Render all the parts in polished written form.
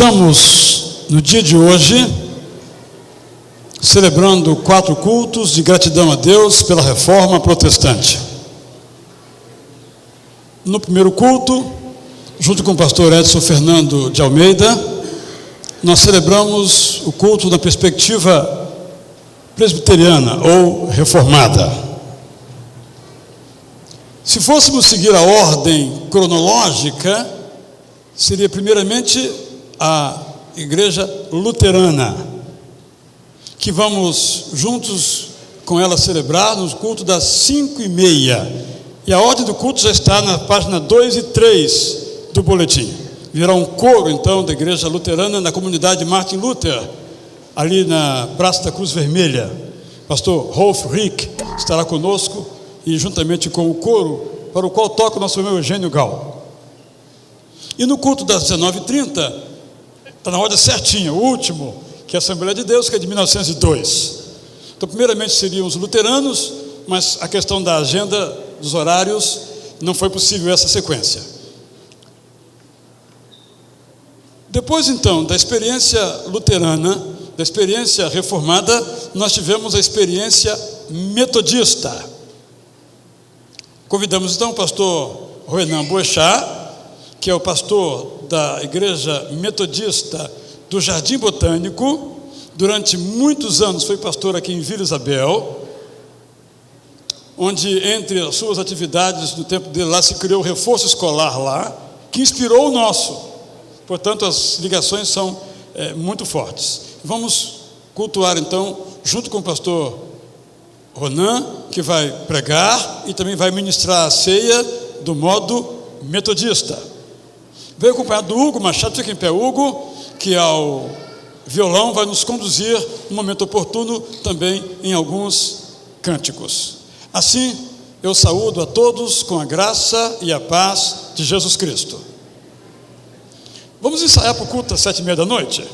Estamos, no dia de hoje, celebrando 4 cultos de gratidão a Deus pela Reforma Protestante. No primeiro culto, junto com o pastor Edson Fernando de Almeida, nós celebramos o culto na perspectiva presbiteriana ou reformada. Se fôssemos seguir a ordem cronológica, seria primeiramente a Igreja Luterana, que vamos juntos com ela celebrar no culto das 5h30. E a ordem do culto já está na página 2 e 3 do boletim. Virá um coro, então, da Igreja Luterana na comunidade Martin Luther, ali na Praça da Cruz Vermelha. Pastor Rolf Rick estará conosco e juntamente com o coro, para o qual toca o nosso irmão Eugênio Gal. E no culto das 19h30, está na ordem certinha, o último, que é a Assembleia de Deus, que é de 1902. Então, primeiramente seriam os luteranos, mas a questão da agenda dos horários, não foi possível essa sequência. Depois, então, da experiência luterana, da experiência reformada, nós tivemos a experiência metodista. Convidamos, então, o pastor Renan Boechat, que é o pastor da Igreja Metodista do Jardim Botânico. Durante muitos anos foi pastor aqui em Vila Isabel, onde, entre as suas atividades no tempo dele lá, se criou o reforço escolar lá, que inspirou o nosso. Portanto, as ligações são muito fortes. Vamos cultuar, então, junto com o pastor Ronan, que vai pregar e também vai ministrar a ceia do modo metodista. Veio acompanhado do Hugo Machado. Fica em pé, Hugo, que ao violão vai nos conduzir, no momento oportuno, também em alguns cânticos. Assim, eu saúdo a todos com a graça e a paz de Jesus Cristo. Vamos ensaiar para o culto às 7h30,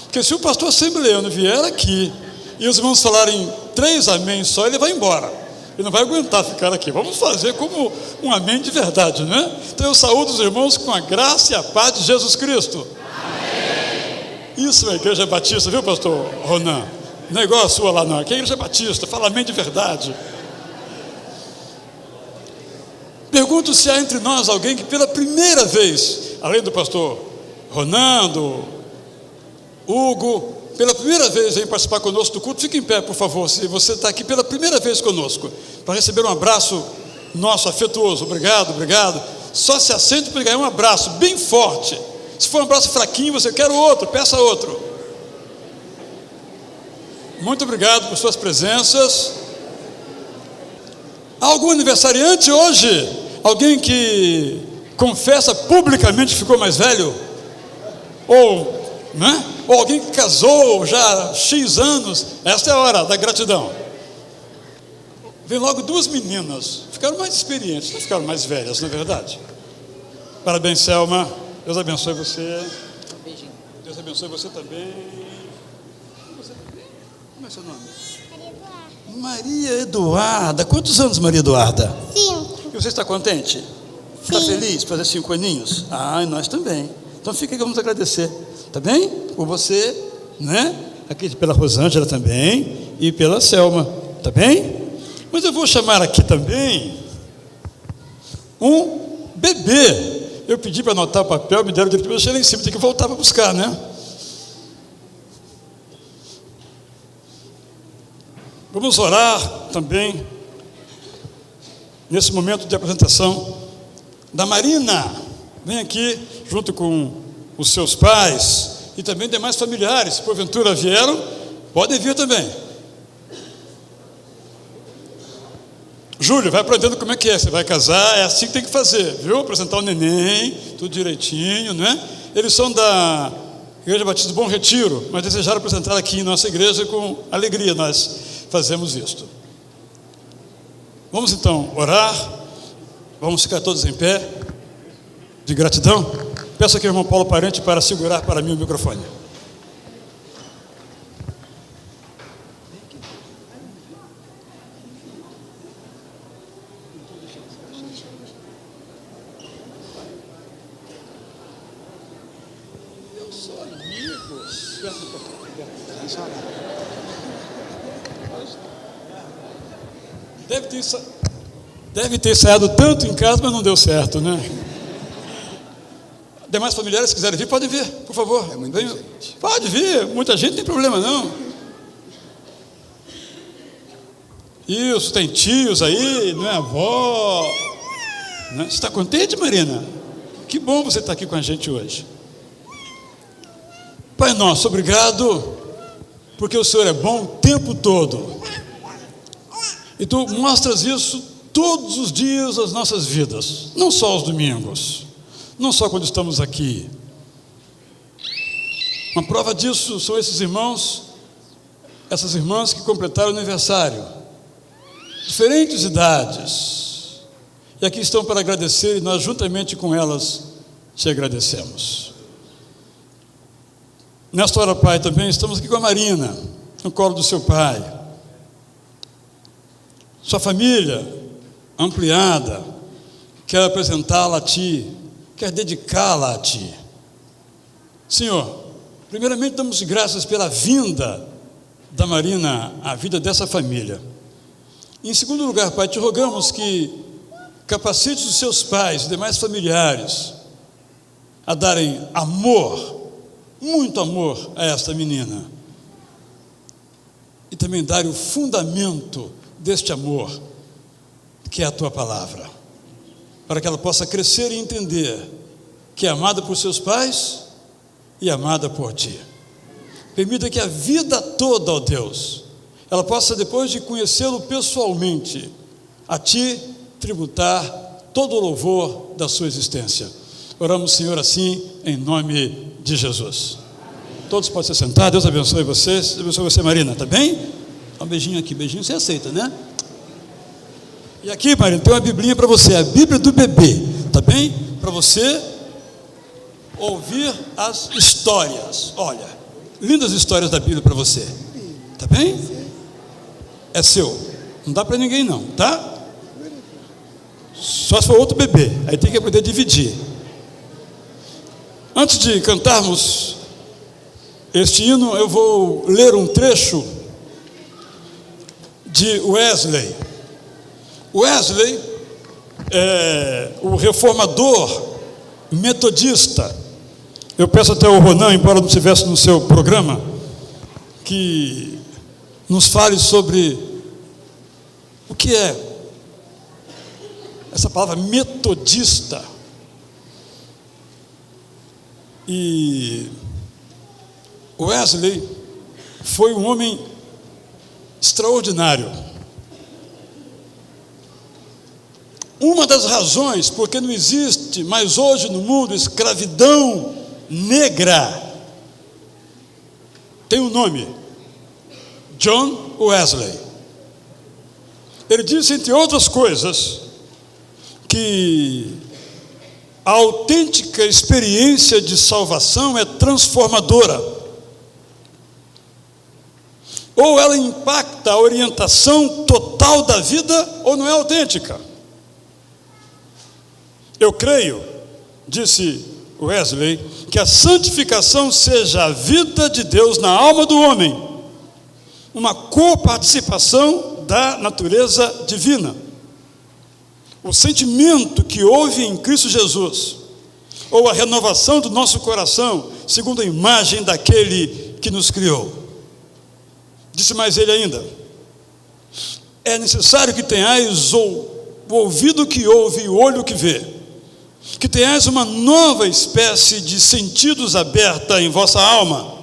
porque se o pastor assembleano vier aqui e os irmãos falarem 3 amém só, ele vai embora. Ele não vai aguentar ficar aqui. Vamos fazer como um amém de verdade, né? Então eu saúdo os irmãos com a graça e a paz de Jesus Cristo. Amém. Isso é a Igreja Batista, viu, pastor Ronan? Não é igual a sua lá, não. Aqui é a Igreja Batista, fala amém de verdade. Pergunto se há entre nós alguém que pela primeira vez, além do pastor Ronan, do Hugo, pela primeira vez vem participar conosco do culto. Fique em pé, por favor, se você está aqui pela primeira vez conosco, para receber um abraço nosso afetuoso. Obrigado, obrigado. Só se assente para ganhar um abraço bem forte. Se for um abraço fraquinho, você quer outro, peça outro. Muito obrigado por suas presenças. Há algum aniversariante hoje? Alguém que confessa publicamente que ficou mais velho? Ou alguém que casou já há X anos? Esta é a hora da gratidão. Vem logo 2 meninas, ficaram mais experientes, não ficaram mais velhas, não é verdade? Parabéns, Selma, Deus abençoe você. Beijinho. Deus abençoe você também. Você também? Como é seu nome? Maria Eduarda. Quantos anos, Maria Eduarda? 5. E você está contente? Está feliz por fazer 5 aninhos? Ah, e nós também. Então fica que vamos agradecer. Tá bem? Por você, né? Aqui pela Rosângela também e pela Selma, tá bem? Mas eu vou chamar aqui também um bebê. Eu pedi para anotar o papel, me deram o direito, eu deixei lá em cima, tem que voltar para buscar, né? Vamos orar também nesse momento de apresentação da Marina. Vem aqui junto com os seus pais e também demais familiares, se porventura vieram, podem vir também. Júlio, vai aprendendo como é que é, você vai casar, é assim que tem que fazer, viu? Apresentar o neném, tudo direitinho, né? Eles são da Igreja Batista do Bom Retiro, mas desejaram apresentar aqui em nossa igreja com alegria, nós fazemos isto. Vamos então orar, vamos ficar todos em pé, de gratidão. Peço aqui ao irmão Paulo Parente para segurar para mim o microfone. Eu sou Deve ter ensaiado tanto em casa, mas não deu certo, né? Demais familiares, se quiserem vir, podem vir, por favor. É muita gente. Pode vir, muita gente, não tem problema não. Isso, tem tios aí, não é avó. Você está contente, Marina? Que bom você estar aqui com a gente hoje. Pai nosso, obrigado, porque o Senhor é bom o tempo todo. E Tu mostras isso todos os dias das nossas vidas, não só aos domingos, não só quando estamos aqui. Uma prova disso são esses irmãos, essas irmãs que completaram o aniversário, diferentes idades, e aqui estão para agradecer, e nós juntamente com elas te agradecemos. Nesta hora, Pai, também estamos aqui com a Marina, no colo do seu pai, sua família ampliada, quer apresentá-la a Ti, quer dedicá-la a Ti. Senhor, primeiramente damos graças pela vinda da Marina à vida dessa família. Em segundo lugar, Pai, te rogamos que capacite os seus pais e demais familiares a darem amor, muito amor a esta menina, e também darem o fundamento deste amor, que é a Tua palavra, para que ela possa crescer e entender que é amada por seus pais e amada por Ti. Permita que a vida toda, ó Deus, ela possa, depois de conhecê-lo pessoalmente, a Ti tributar todo o louvor da sua existência. Oramos, Senhor, assim, em nome de Jesus. Todos podem se sentar. Deus abençoe vocês. Deus abençoe você, Marina, tá bem? Dá um beijinho aqui, beijinho você aceita, né? E aqui, Marina, tem uma biblinha para você, a Bíblia do bebê, tá bem? Para você ouvir as histórias. Olha, lindas histórias da Bíblia para você, tá bem? É seu, não dá para ninguém não, tá? Só se for outro bebê, aí tem que aprender a dividir. Antes de cantarmos este hino, eu vou ler um trecho de Wesley. Wesley é o reformador metodista. Eu peço até ao Ronan, embora não estivesse no seu programa, que nos fale sobre o que é essa palavra metodista. E Wesley foi um homem extraordinário. Uma das razões porque não existe mais hoje no mundo escravidão negra tem um nome: John Wesley. Ele disse, entre outras coisas, que a autêntica experiência de salvação é transformadora. Ou ela impacta a orientação total da vida, ou não é autêntica. Eu creio, disse Wesley, que a santificação seja a vida de Deus na alma do homem, uma coparticipação da natureza divina. O sentimento que houve em Cristo Jesus, ou a renovação do nosso coração, segundo a imagem daquele que nos criou. Disse mais ele ainda: é necessário que tenhais o ouvido que ouve e o olho que vê, que tenhais uma nova espécie de sentidos aberta em vossa alma,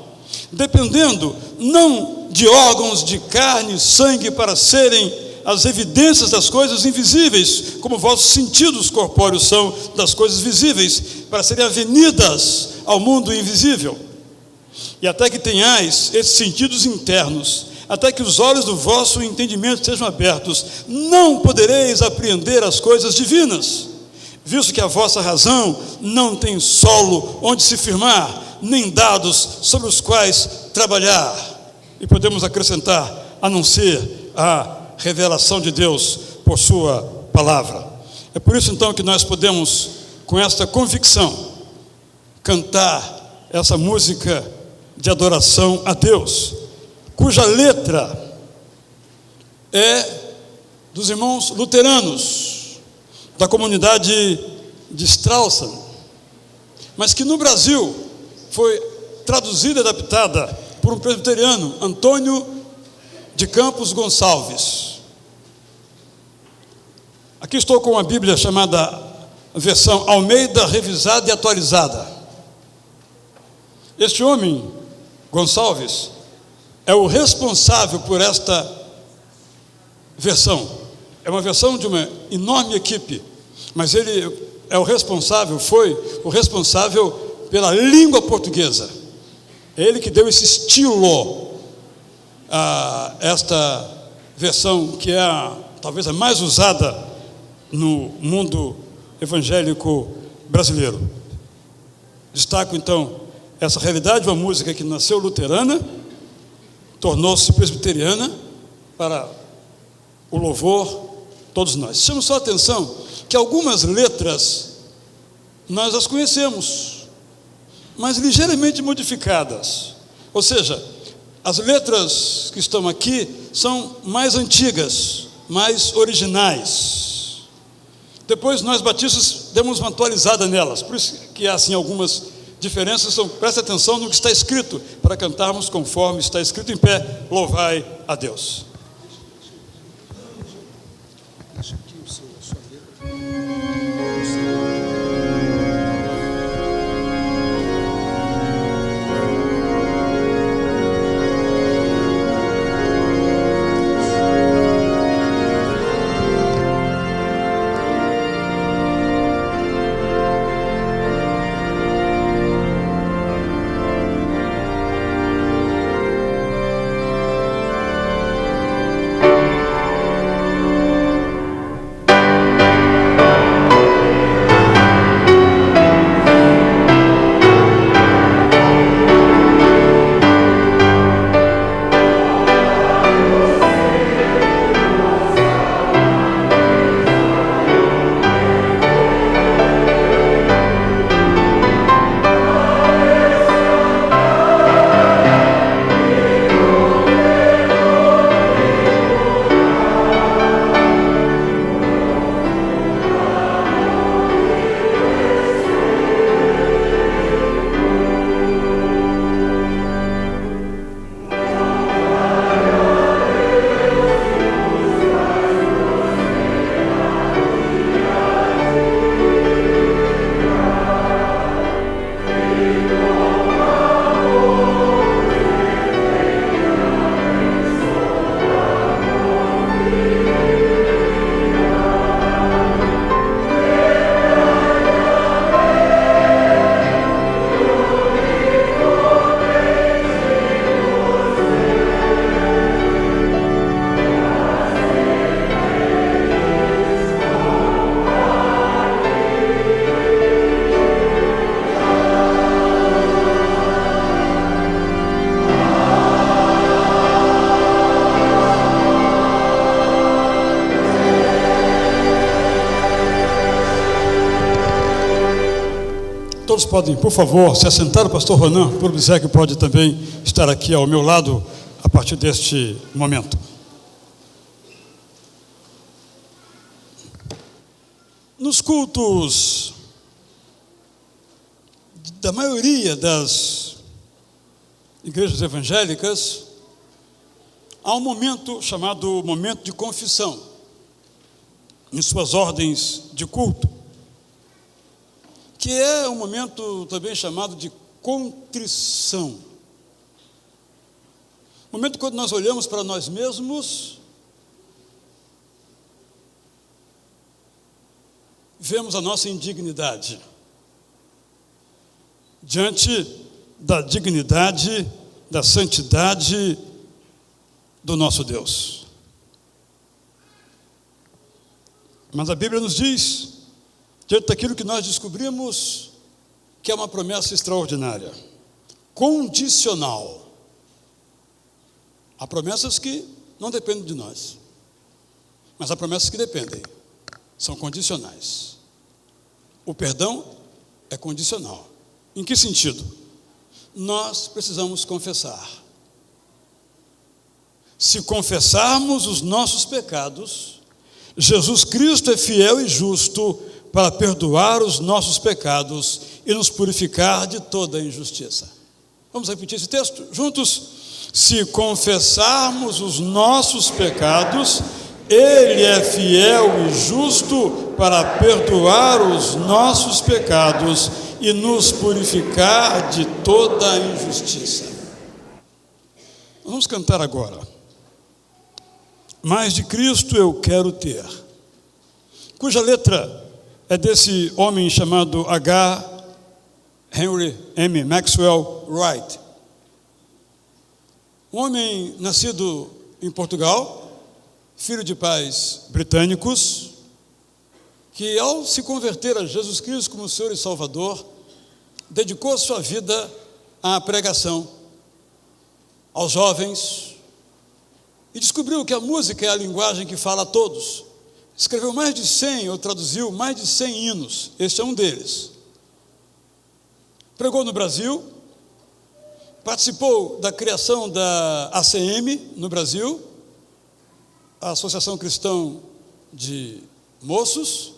dependendo não de órgãos de carne e sangue para serem as evidências das coisas invisíveis, como vossos sentidos corpóreos são das coisas visíveis, para serem avenidas ao mundo invisível. E até que tenhais esses sentidos internos, até que os olhos do vosso entendimento sejam abertos, não podereis apreender as coisas divinas, visto que a vossa razão não tem solo onde se firmar, nem dados sobre os quais trabalhar. E podemos acrescentar, a não ser a revelação de Deus por sua palavra. É por isso então que nós podemos, com esta convicção, cantar essa música de adoração a Deus, cuja letra é dos irmãos luteranos, da comunidade de Straussen, mas que no Brasil foi traduzida e adaptada por um presbiteriano, Antônio de Campos Gonçalves. Aqui estou com uma Bíblia chamada versão Almeida Revisada e Atualizada. Este homem, Gonçalves, é o responsável por esta versão. É uma versão de uma enorme equipe, mas ele é o responsável, foi o responsável pela língua portuguesa. É ele que deu esse estilo a esta versão, que é talvez a mais usada no mundo evangélico brasileiro. Destaco então essa realidade, uma música que nasceu luterana, tornou-se presbiteriana para o louvor todos nós. Chamo só a atenção que algumas letras nós as conhecemos, mas ligeiramente modificadas. Ou seja, as letras que estão aqui são mais antigas, mais originais. Depois nós batistas demos uma atualizada nelas, por isso que há assim algumas diferenças. Então preste atenção no que está escrito, para cantarmos conforme está escrito em pé: louvai a Deus. Todos podem, por favor, se assentar. O pastor Ronan, por obséquio, pode também estar aqui ao meu lado a partir deste momento. Nos cultos da maioria das igrejas evangélicas, há um momento chamado momento de confissão, em suas ordens de culto, que é um momento também chamado de contrição. Momento quando nós olhamos para nós mesmos, vemos a nossa indignidade diante da dignidade, da santidade do nosso Deus. Mas a Bíblia nos diz, diante daquilo que nós descobrimos, que é uma promessa extraordinária, condicional. Há promessas que não dependem de nós, mas há promessas que dependem, são condicionais. O perdão é condicional. Em que sentido? Nós precisamos confessar. Se confessarmos os nossos pecados, Jesus Cristo é fiel e justo para perdoar os nossos pecados e nos purificar de toda injustiça. Vamos repetir esse texto juntos? Se confessarmos os nossos pecados, Ele é fiel e justo para perdoar os nossos pecados e nos purificar de toda injustiça. Vamos cantar agora. Mais de Cristo eu quero ter, cuja letra é desse homem chamado H. Henry M. Maxwell Wright. Um homem nascido em Portugal, filho de pais britânicos, que ao se converter a Jesus Cristo como Senhor e Salvador, dedicou sua vida à pregação aos jovens e descobriu que a música é a linguagem que fala a todos. Escreveu mais de 100, ou traduziu mais de 100 hinos, este é um deles. Pregou no Brasil, participou da criação da ACM no Brasil, a Associação Cristã de Moços,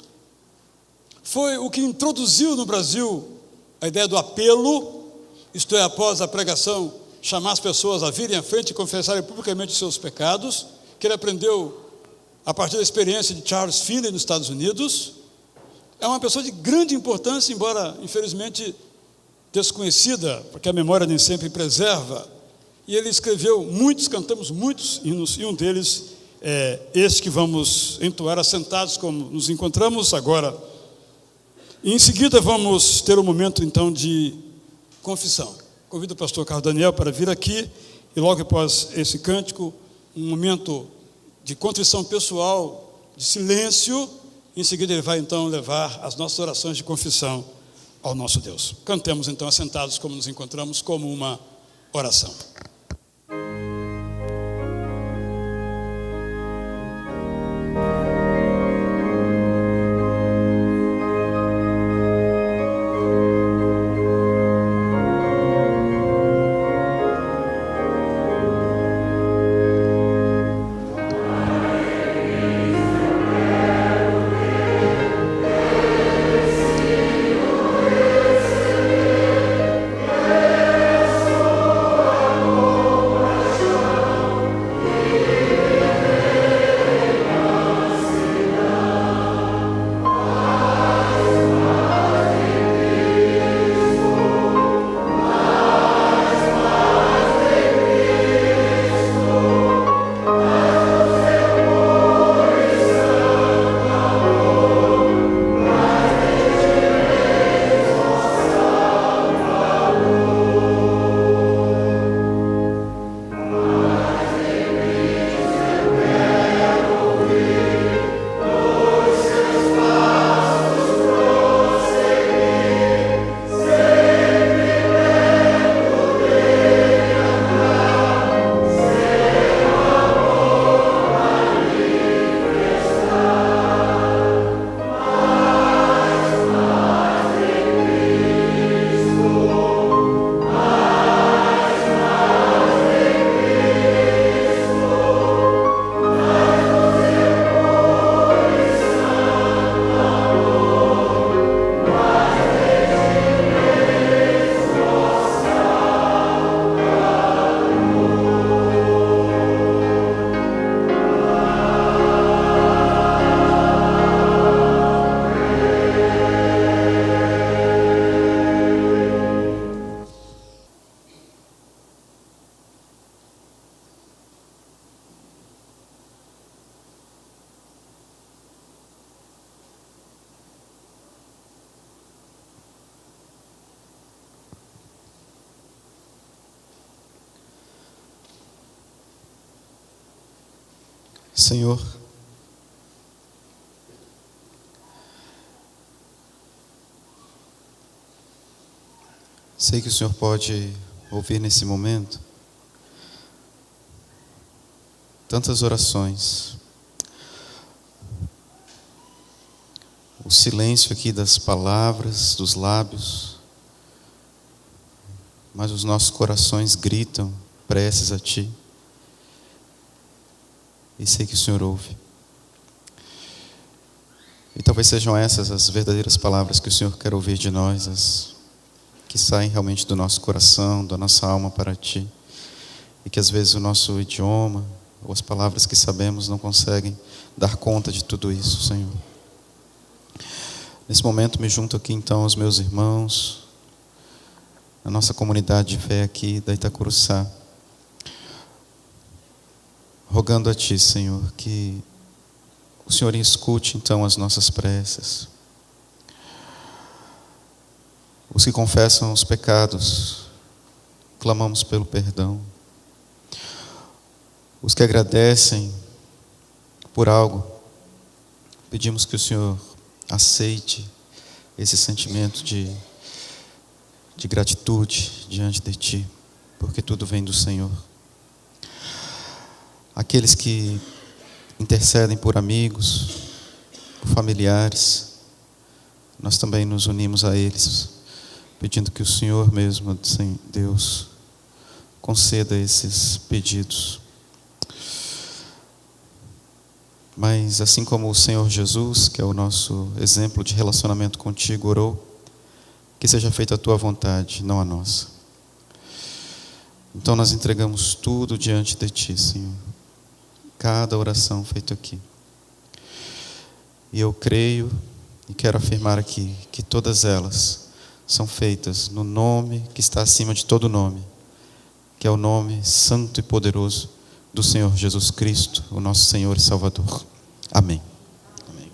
foi o que introduziu no Brasil a ideia do apelo, isto é, após a pregação, chamar as pessoas a virem à frente e confessarem publicamente os seus pecados, que ele aprendeu a partir da experiência de Charles Finney nos Estados Unidos. É uma pessoa de grande importância, embora, infelizmente, desconhecida, porque a memória nem sempre preserva, e ele escreveu muitos, cantamos muitos hinos, e um deles é este que vamos entoar assentados como nos encontramos agora. E em seguida vamos ter um momento então de confissão. Convido o pastor Carlos Daniel para vir aqui, e logo após esse cântico, um momento de contrição pessoal, de silêncio. Em seguida ele vai então levar as nossas orações de confissão ao nosso Deus. Cantemos então assentados como nos encontramos, como uma oração. Senhor, sei que o Senhor pode ouvir nesse momento tantas orações, o silêncio aqui das palavras, dos lábios, mas os nossos corações gritam preces a Ti. E sei que o Senhor ouve. talvez sejam essas as verdadeiras palavras que o Senhor quer ouvir de nós, as que saem realmente do nosso coração, da nossa alma para Ti. E que às vezes o nosso idioma, ou as palavras que sabemos não conseguem dar conta de tudo isso, Senhor. Nesse momento me junto aqui então aos meus irmãos, a nossa comunidade de fé aqui da Itacuruçá, rogando a Ti, Senhor, que o Senhor escute então as nossas preces. Os que confessam os pecados, clamamos pelo perdão. Os que agradecem por algo, pedimos que o Senhor aceite esse sentimento de gratitude diante de Ti, porque tudo vem do Senhor. Aqueles que intercedem por amigos, por familiares, nós também nos unimos a eles, pedindo que o Senhor mesmo, Deus, conceda esses pedidos. Mas assim como o Senhor Jesus, que é o nosso exemplo de relacionamento contigo, orou, que seja feita a Tua vontade, não a nossa. Então nós entregamos tudo diante de Ti, Senhor. Cada oração feita aqui. E eu creio e quero afirmar aqui que todas elas são feitas no nome que está acima de todo nome, que é o nome santo e poderoso do Senhor Jesus Cristo, o nosso Senhor e Salvador. Amém. Amém.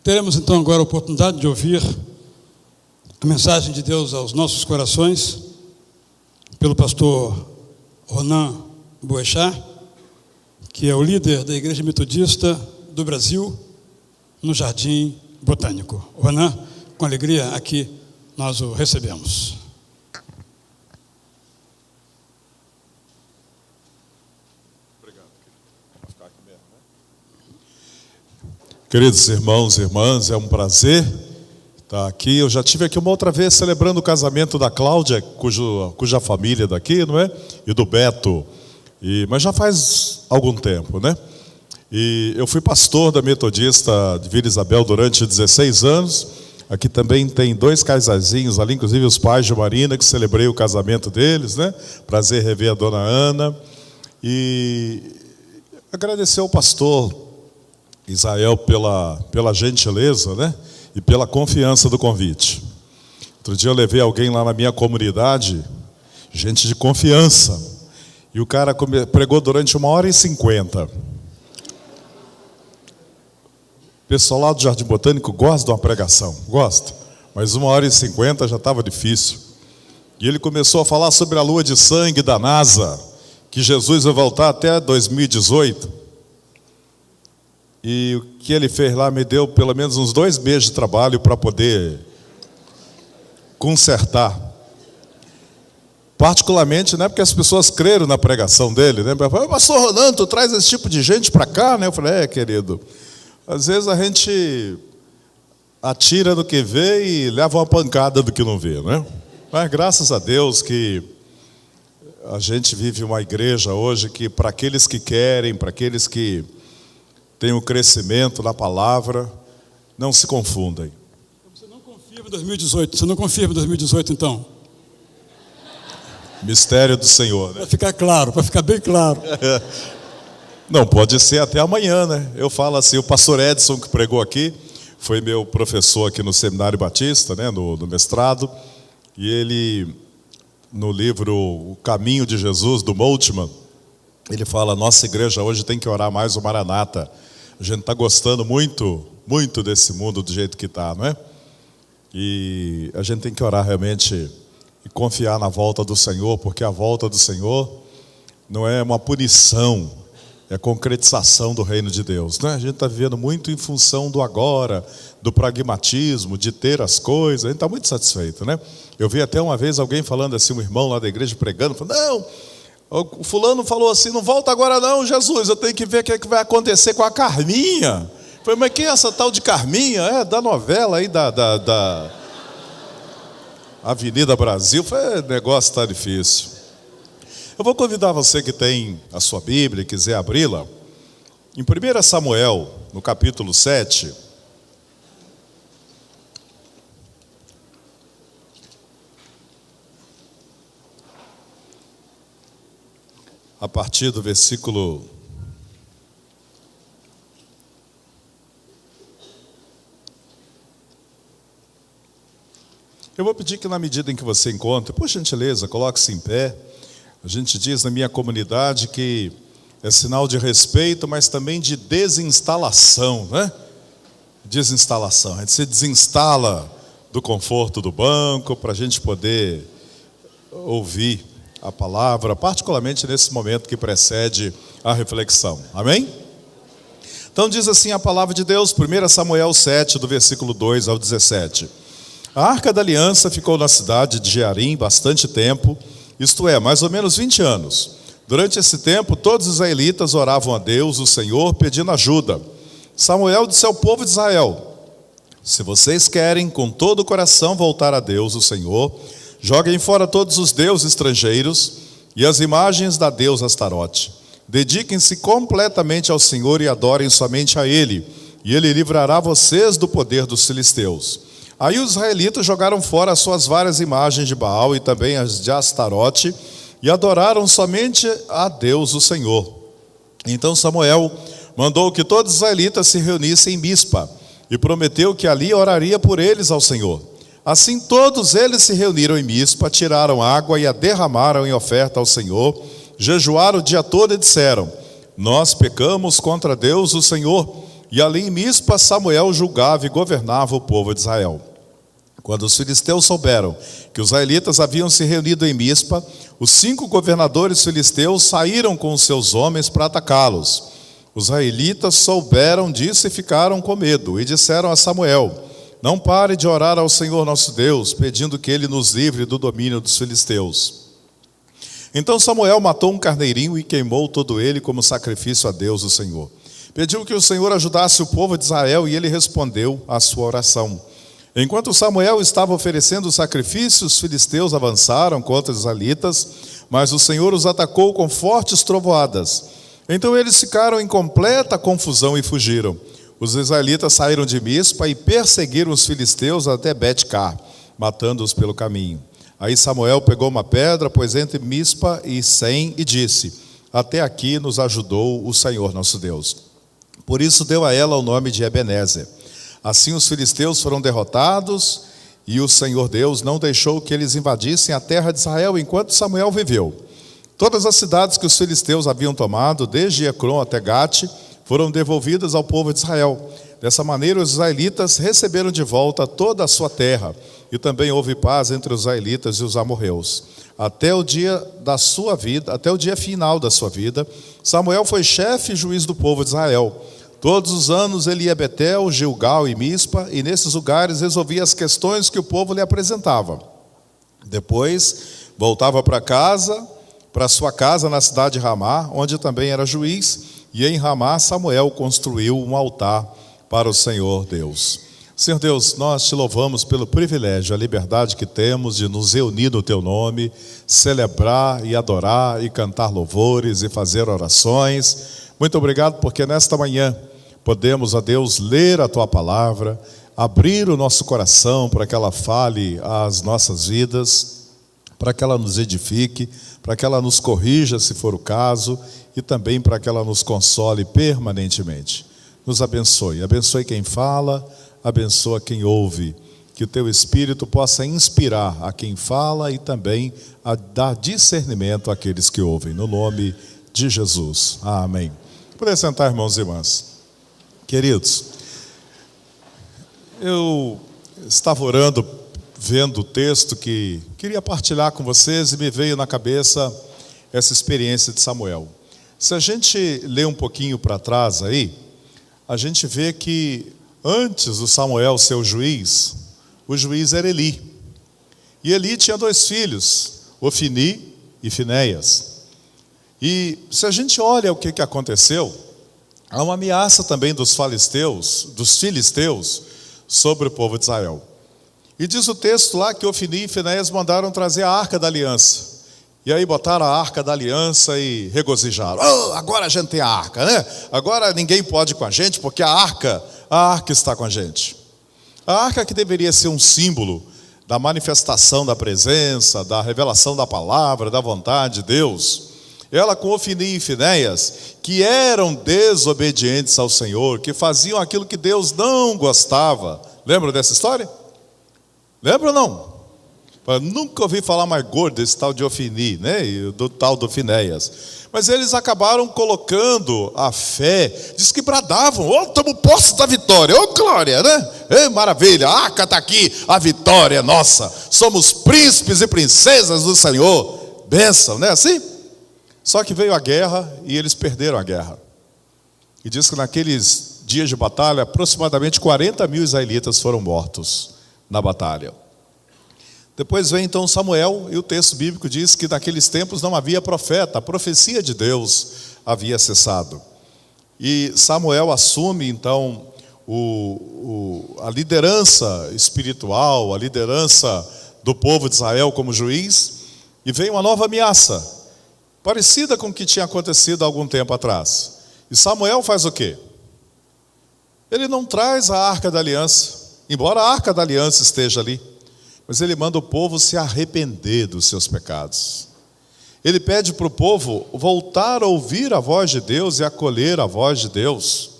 Teremos então agora a oportunidade de ouvir a mensagem de Deus aos nossos corações pelo pastor Ronan Boechat, que é o líder da Igreja Metodista do Brasil no Jardim Botânico. Ronan, com alegria aqui nós o recebemos. Obrigado, querido. Vou ficar aqui mesmo, né? Queridos irmãos e irmãs, é um prazer estar aqui. Eu já estive aqui uma outra vez celebrando o casamento da Cláudia, cuja família é daqui, não é? E do Beto. Mas já faz algum tempo, né? E eu fui pastor da Metodista de Vila Isabel durante 16 anos. Aqui também tem 2 casaizinhos ali, inclusive os pais de Marina, que celebrei o casamento deles, né? Prazer rever a dona Ana. E agradecer ao pastor Israel pela gentileza, né? E pela confiança do convite. Outro dia eu levei alguém lá na minha comunidade, gente de confiança, e o cara pregou durante 1h50. O pessoal lá do Jardim Botânico gosta de uma pregação, gosta, mas 1h50 já estava difícil. E ele começou a falar sobre a lua de sangue da NASA, que Jesus vai voltar até 2018. E o que ele fez lá me deu pelo menos uns 2 meses de trabalho para poder consertar. Particularmente, né, porque as pessoas creram na pregação dele, né? Pastor Ronan, tu traz esse tipo de gente para cá, né? Eu falei, querido, às vezes a gente atira do que vê e leva uma pancada do que não vê, né? Mas graças a Deus que a gente vive uma igreja hoje que para aqueles que querem, para aqueles que têm o crescimento na palavra, não se confundem. Você não confirma em 2018, você não confirma em 2018 então? Mistério do Senhor, né? Para ficar claro, para ficar bem claro. Não, pode ser até amanhã, né? Eu falo assim, o pastor Edson que pregou aqui, foi meu professor aqui no Seminário Batista, né? No mestrado, e ele, no livro O Caminho de Jesus, do Moltmann, ele fala, nossa igreja hoje tem que orar mais o Maranata. A gente está gostando muito, muito desse mundo do jeito que está, não é? E a gente tem que orar realmente e confiar na volta do Senhor, porque a volta do Senhor não é uma punição, é a concretização do reino de Deus, né? A gente está vivendo muito em função do agora, do pragmatismo, de ter as coisas. A gente está muito satisfeito, né? Eu vi até uma vez alguém falando assim, um irmão lá da igreja pregando, falando, não, o fulano falou assim, não volta agora não, Jesus, eu tenho que ver o que vai acontecer com a Carminha. Eu falei, mas quem é essa tal de Carminha? É da novela aí Avenida Brasil, o negócio está difícil. Eu vou convidar você que tem a sua Bíblia e quiser abri-la, em 1 Samuel, no capítulo 7, a partir do versículo 1. Eu vou pedir que na medida em que você encontre, por gentileza, coloque-se em pé. A gente diz na minha comunidade que é sinal de respeito, mas também de desinstalação, né? Desinstalação. A gente se desinstala do conforto do banco para a gente poder ouvir a palavra, particularmente nesse momento que precede a reflexão. Amém? Então diz assim a palavra de Deus, 1 Samuel 7, do versículo 2 ao 17. A Arca da Aliança ficou na cidade de Jearim bastante tempo, isto é, mais ou menos 20 anos. Durante esse tempo, todos os israelitas oravam a Deus, o Senhor, pedindo ajuda. Samuel disse ao povo de Israel: se vocês querem com todo o coração voltar a Deus, o Senhor, joguem fora todos os deuses estrangeiros e as imagens da deusa Astarote. Dediquem-se completamente ao Senhor e adorem somente a Ele, e Ele livrará vocês do poder dos filisteus. Aí os israelitas jogaram fora as suas várias imagens de Baal e também as de Astarote, e adoraram somente a Deus, o Senhor. Então Samuel mandou que todos os israelitas se reunissem em Mispa, e prometeu que ali oraria por eles ao Senhor. Assim todos eles se reuniram em Mispa, tiraram água e a derramaram em oferta ao Senhor, jejuaram o dia todo e disseram: nós pecamos contra Deus, o Senhor. E ali em Mispa Samuel julgava e governava o povo de Israel. Quando os filisteus souberam que os israelitas haviam se reunido em Mispa, os 5 governadores filisteus saíram com os seus homens para atacá-los. Os israelitas souberam disso e ficaram com medo, e disseram a Samuel: não pare de orar ao Senhor nosso Deus, pedindo que Ele nos livre do domínio dos filisteus. Então Samuel matou um carneirinho e queimou todo ele como sacrifício a Deus, o Senhor. Pediu que o Senhor ajudasse o povo de Israel e ele respondeu à sua oração. Enquanto Samuel estava oferecendo o sacrifício, os filisteus avançaram contra os israelitas, mas o Senhor os atacou com fortes trovoadas. Então eles ficaram em completa confusão e fugiram. Os israelitas saíram de Mispa e perseguiram os filisteus até Bet-car, matando-os pelo caminho. Aí Samuel pegou uma pedra, pôs entre Mispa e Sem e disse: até aqui nos ajudou o Senhor nosso Deus. Por isso deu a ela o nome de Ebenezer. Assim os filisteus foram derrotados e o Senhor Deus não deixou que eles invadissem a terra de Israel enquanto Samuel viveu. Todas as cidades que os filisteus haviam tomado, desde Ecrom até Gate, foram devolvidas ao povo de Israel. Dessa maneira os israelitas receberam de volta toda a sua terra, e também houve paz entre os israelitas e os amorreus. Até o dia final da sua vida, Samuel foi chefe e juiz do povo de Israel. Todos os anos ele ia a Betel, Gilgal e Mispa, e nesses lugares resolvia as questões que o povo lhe apresentava. Depois voltava para sua casa na cidade de Ramá, onde também era juiz, e em Ramá Samuel construiu um altar para o Senhor Deus. Senhor Deus, nós te louvamos pelo privilégio, a liberdade que temos de nos reunir no teu nome, celebrar e adorar e cantar louvores e fazer orações. Muito obrigado porque nesta manhã podemos, ó Deus, ler a tua palavra, abrir o nosso coração para que ela fale às nossas vidas, para que ela nos edifique, para que ela nos corrija se for o caso e também para que ela nos console permanentemente. Nos abençoe, abençoe quem fala, abençoa quem ouve, que o teu Espírito possa inspirar a quem fala e também a dar discernimento àqueles que ouvem, no nome de Jesus. Amém. Poder sentar, irmãos e irmãs. Queridos, eu estava orando, vendo o texto que queria partilhar com vocês e me veio na cabeça essa experiência de Samuel. Se a gente ler um pouquinho para trás aí, a gente vê que antes do Samuel ser o juiz era Eli. E Eli tinha 2 filhos, Ofni e Finéias. E se a gente olha o que aconteceu, há uma ameaça também dos filisteus sobre o povo de Israel. E diz o texto lá que Ofni e Finéias mandaram trazer a Arca da Aliança. E aí botaram a Arca da Aliança e regozijaram. Oh, agora a gente tem a Arca, né? Agora ninguém pode ir com a gente, porque a Arca está com a gente. A Arca que deveria ser um símbolo da manifestação da presença, da revelação da palavra, da vontade de Deus. Ela com Ofni e Finéias, que eram desobedientes ao Senhor, que faziam aquilo que Deus não gostava. Lembram dessa história? Lembra ou não? Eu nunca ouvi falar mais gordo desse tal de Ofni, né? E do tal do Finéias. Mas eles acabaram colocando a fé, diz que bradavam, estamos postos da vitória, glória, né? Maravilha, a arca está aqui, a vitória é nossa, somos príncipes e princesas do Senhor, bênção, não é assim? Só que veio a guerra e eles perderam a guerra. E diz que naqueles dias de batalha, aproximadamente 40 mil israelitas foram mortos na batalha. Depois vem então Samuel, e o texto bíblico diz que naqueles tempos não havia profeta, a profecia de Deus havia cessado. E Samuel assume então a liderança espiritual, a liderança do povo de Israel como juiz, e vem uma nova ameaça, parecida com o que tinha acontecido há algum tempo atrás. E Samuel faz o quê? Ele não traz a Arca da Aliança, embora a Arca da Aliança esteja ali. Mas ele manda o povo se arrepender dos seus pecados. Ele pede para o povo voltar a ouvir a voz de Deus e acolher a voz de Deus.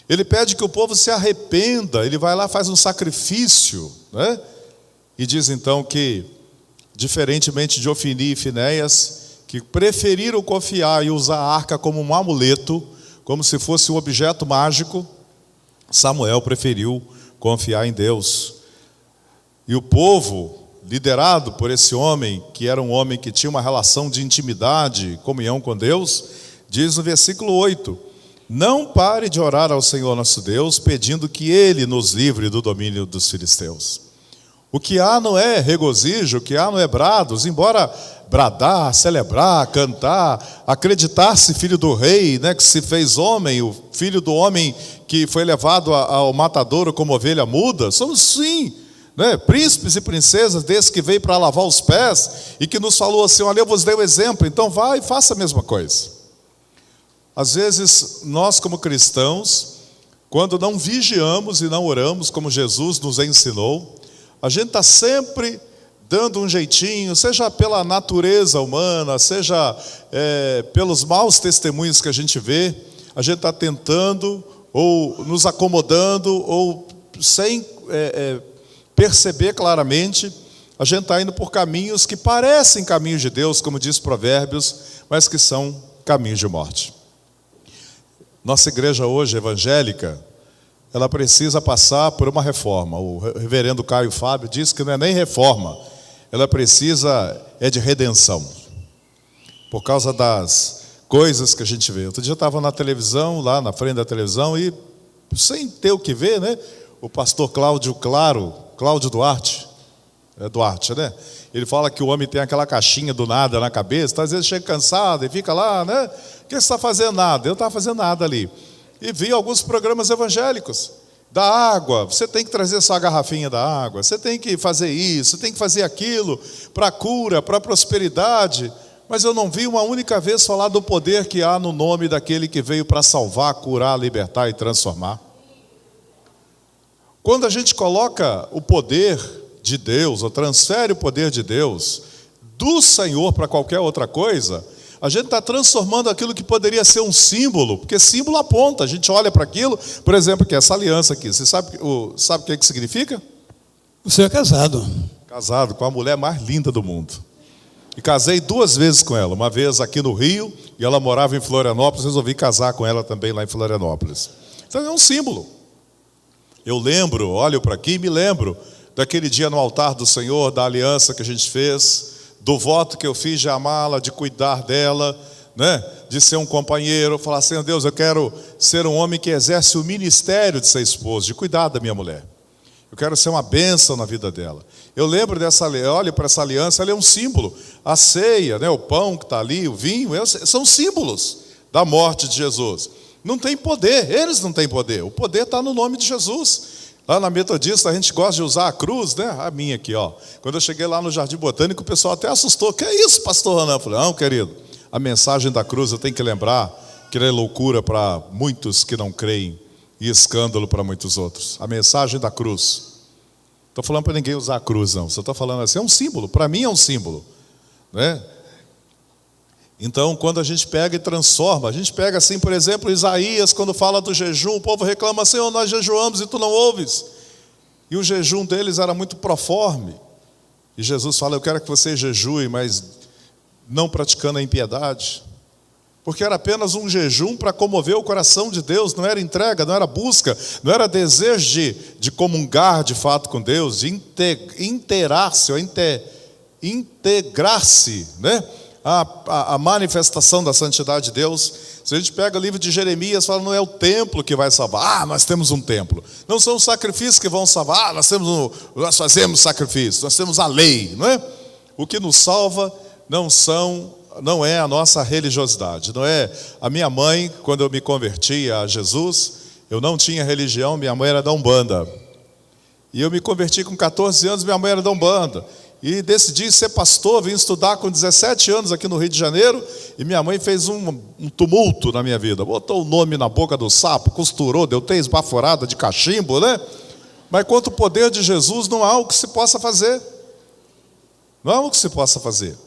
Ele pede que o povo se arrependa, ele vai lá, faz um sacrifício, né? E diz então que, diferentemente de Ofni e Finéias, que preferiram confiar e usar a arca como um amuleto, como se fosse um objeto mágico, Samuel preferiu confiar em Deus. E o povo, liderado por esse homem, que era um homem que tinha uma relação de intimidade, comunhão com Deus, diz no versículo 8, não pare de orar ao Senhor nosso Deus, pedindo que Ele nos livre do domínio dos filisteus. O que há não é regozijo, o que há não é brados, embora bradar, celebrar, cantar, acreditar-se filho do rei, né, que se fez homem, o filho do homem que foi levado ao matadouro como ovelha muda, somos sim, né, príncipes e princesas desse que veio para lavar os pés e que nos falou assim, olha, eu vos dei o exemplo, então vá e faça a mesma coisa. Às vezes, nós como cristãos, quando não vigiamos e não oramos como Jesus nos ensinou, a gente está sempre dando um jeitinho, seja pela natureza humana, seja pelos maus testemunhos que a gente vê, a gente está tentando, ou nos acomodando, ou sem perceber claramente, a gente está indo por caminhos que parecem caminhos de Deus, como diz Provérbios, mas que são caminhos de morte. Nossa igreja hoje, evangélica, ela precisa passar por uma reforma. O reverendo Caio Fábio diz que não é nem reforma, ela precisa de redenção, por causa das coisas que a gente vê. Outro dia eu estava na televisão, lá na frente da televisão, e sem ter o que ver, né? O pastor Cláudio Duarte, Duarte, né? Ele fala que o homem tem aquela caixinha do nada na cabeça, então, às vezes chega cansado e fica lá, né? O que você está fazendo? Nada. Eu não estava fazendo nada ali. E vi alguns programas evangélicos, da água, você tem que trazer sua garrafinha da água, você tem que fazer isso, você tem que fazer aquilo, para a cura, para a prosperidade, mas eu não vi uma única vez falar do poder que há no nome daquele que veio para salvar, curar, libertar e transformar. Quando a gente coloca o poder de Deus, ou transfere o poder de Deus do Senhor para qualquer outra coisa, a gente está transformando aquilo que poderia ser um símbolo, porque símbolo aponta, a gente olha para aquilo, por exemplo, que é essa aliança aqui, você sabe o que significa? Você é casado. Casado com a mulher mais linda do mundo. E casei 2 vezes com ela, uma vez aqui no Rio, e ela morava em Florianópolis, resolvi casar com ela também lá em Florianópolis. Então é um símbolo. Eu lembro, olho para aqui e me lembro daquele dia no altar do Senhor, da aliança que a gente fez, do voto que eu fiz de amá-la, de cuidar dela, né? De ser um companheiro, falar, Senhor Deus, eu quero ser um homem que exerce o ministério de ser esposo, de cuidar da minha mulher. Eu quero ser uma bênção na vida dela. Eu lembro dessa, olho para essa aliança, ela é um símbolo. A ceia, né? O pão que está ali, o vinho, são símbolos da morte de Jesus. Não tem poder, eles não têm poder, o poder está no nome de Jesus. Lá na Metodista a gente gosta de usar a cruz, né? A minha aqui, ó. Quando eu cheguei lá no Jardim Botânico, o pessoal até assustou. Que é isso, pastor Ronan? Eu falei, não, querido, a mensagem da cruz eu tenho que lembrar que ela é loucura para muitos que não creem e escândalo para muitos outros. A mensagem da cruz. Estou falando para ninguém usar a cruz, não. Só estou falando assim, é um símbolo. Para mim é um símbolo, né? Então, quando a gente pega e transforma, a gente pega assim, por exemplo, Isaías, quando fala do jejum, o povo reclama, Senhor, nós jejuamos e tu não ouves. E o jejum deles era muito proforme. E Jesus fala, eu quero que vocês jejuem, mas não praticando a impiedade. Porque era apenas um jejum para comover o coração de Deus, não era entrega, não era busca, não era desejo de comungar de fato com Deus, de inteirar-se, ou integrar-se, né? A manifestação da santidade de Deus. Se a gente pega o livro de Jeremias, fala, não é o templo que vai salvar. Nós temos um templo. Não são os sacrifícios que vão salvar. Nós fazemos sacrifício. Nós temos a lei, não é? O que nos salva não é a nossa religiosidade. Não é a minha mãe, quando eu me converti a Jesus, eu não tinha religião, minha mãe era da Umbanda. E eu me converti com 14 anos, minha mãe era da Umbanda. E decidi ser pastor, vim estudar com 17 anos aqui no Rio de Janeiro, e minha mãe fez um tumulto na minha vida. Botou o nome na boca do sapo, costurou, deu 3 baforadas de cachimbo, né? Mas contra o poder de Jesus não há algo que se possa fazer. Não há algo que se possa fazer.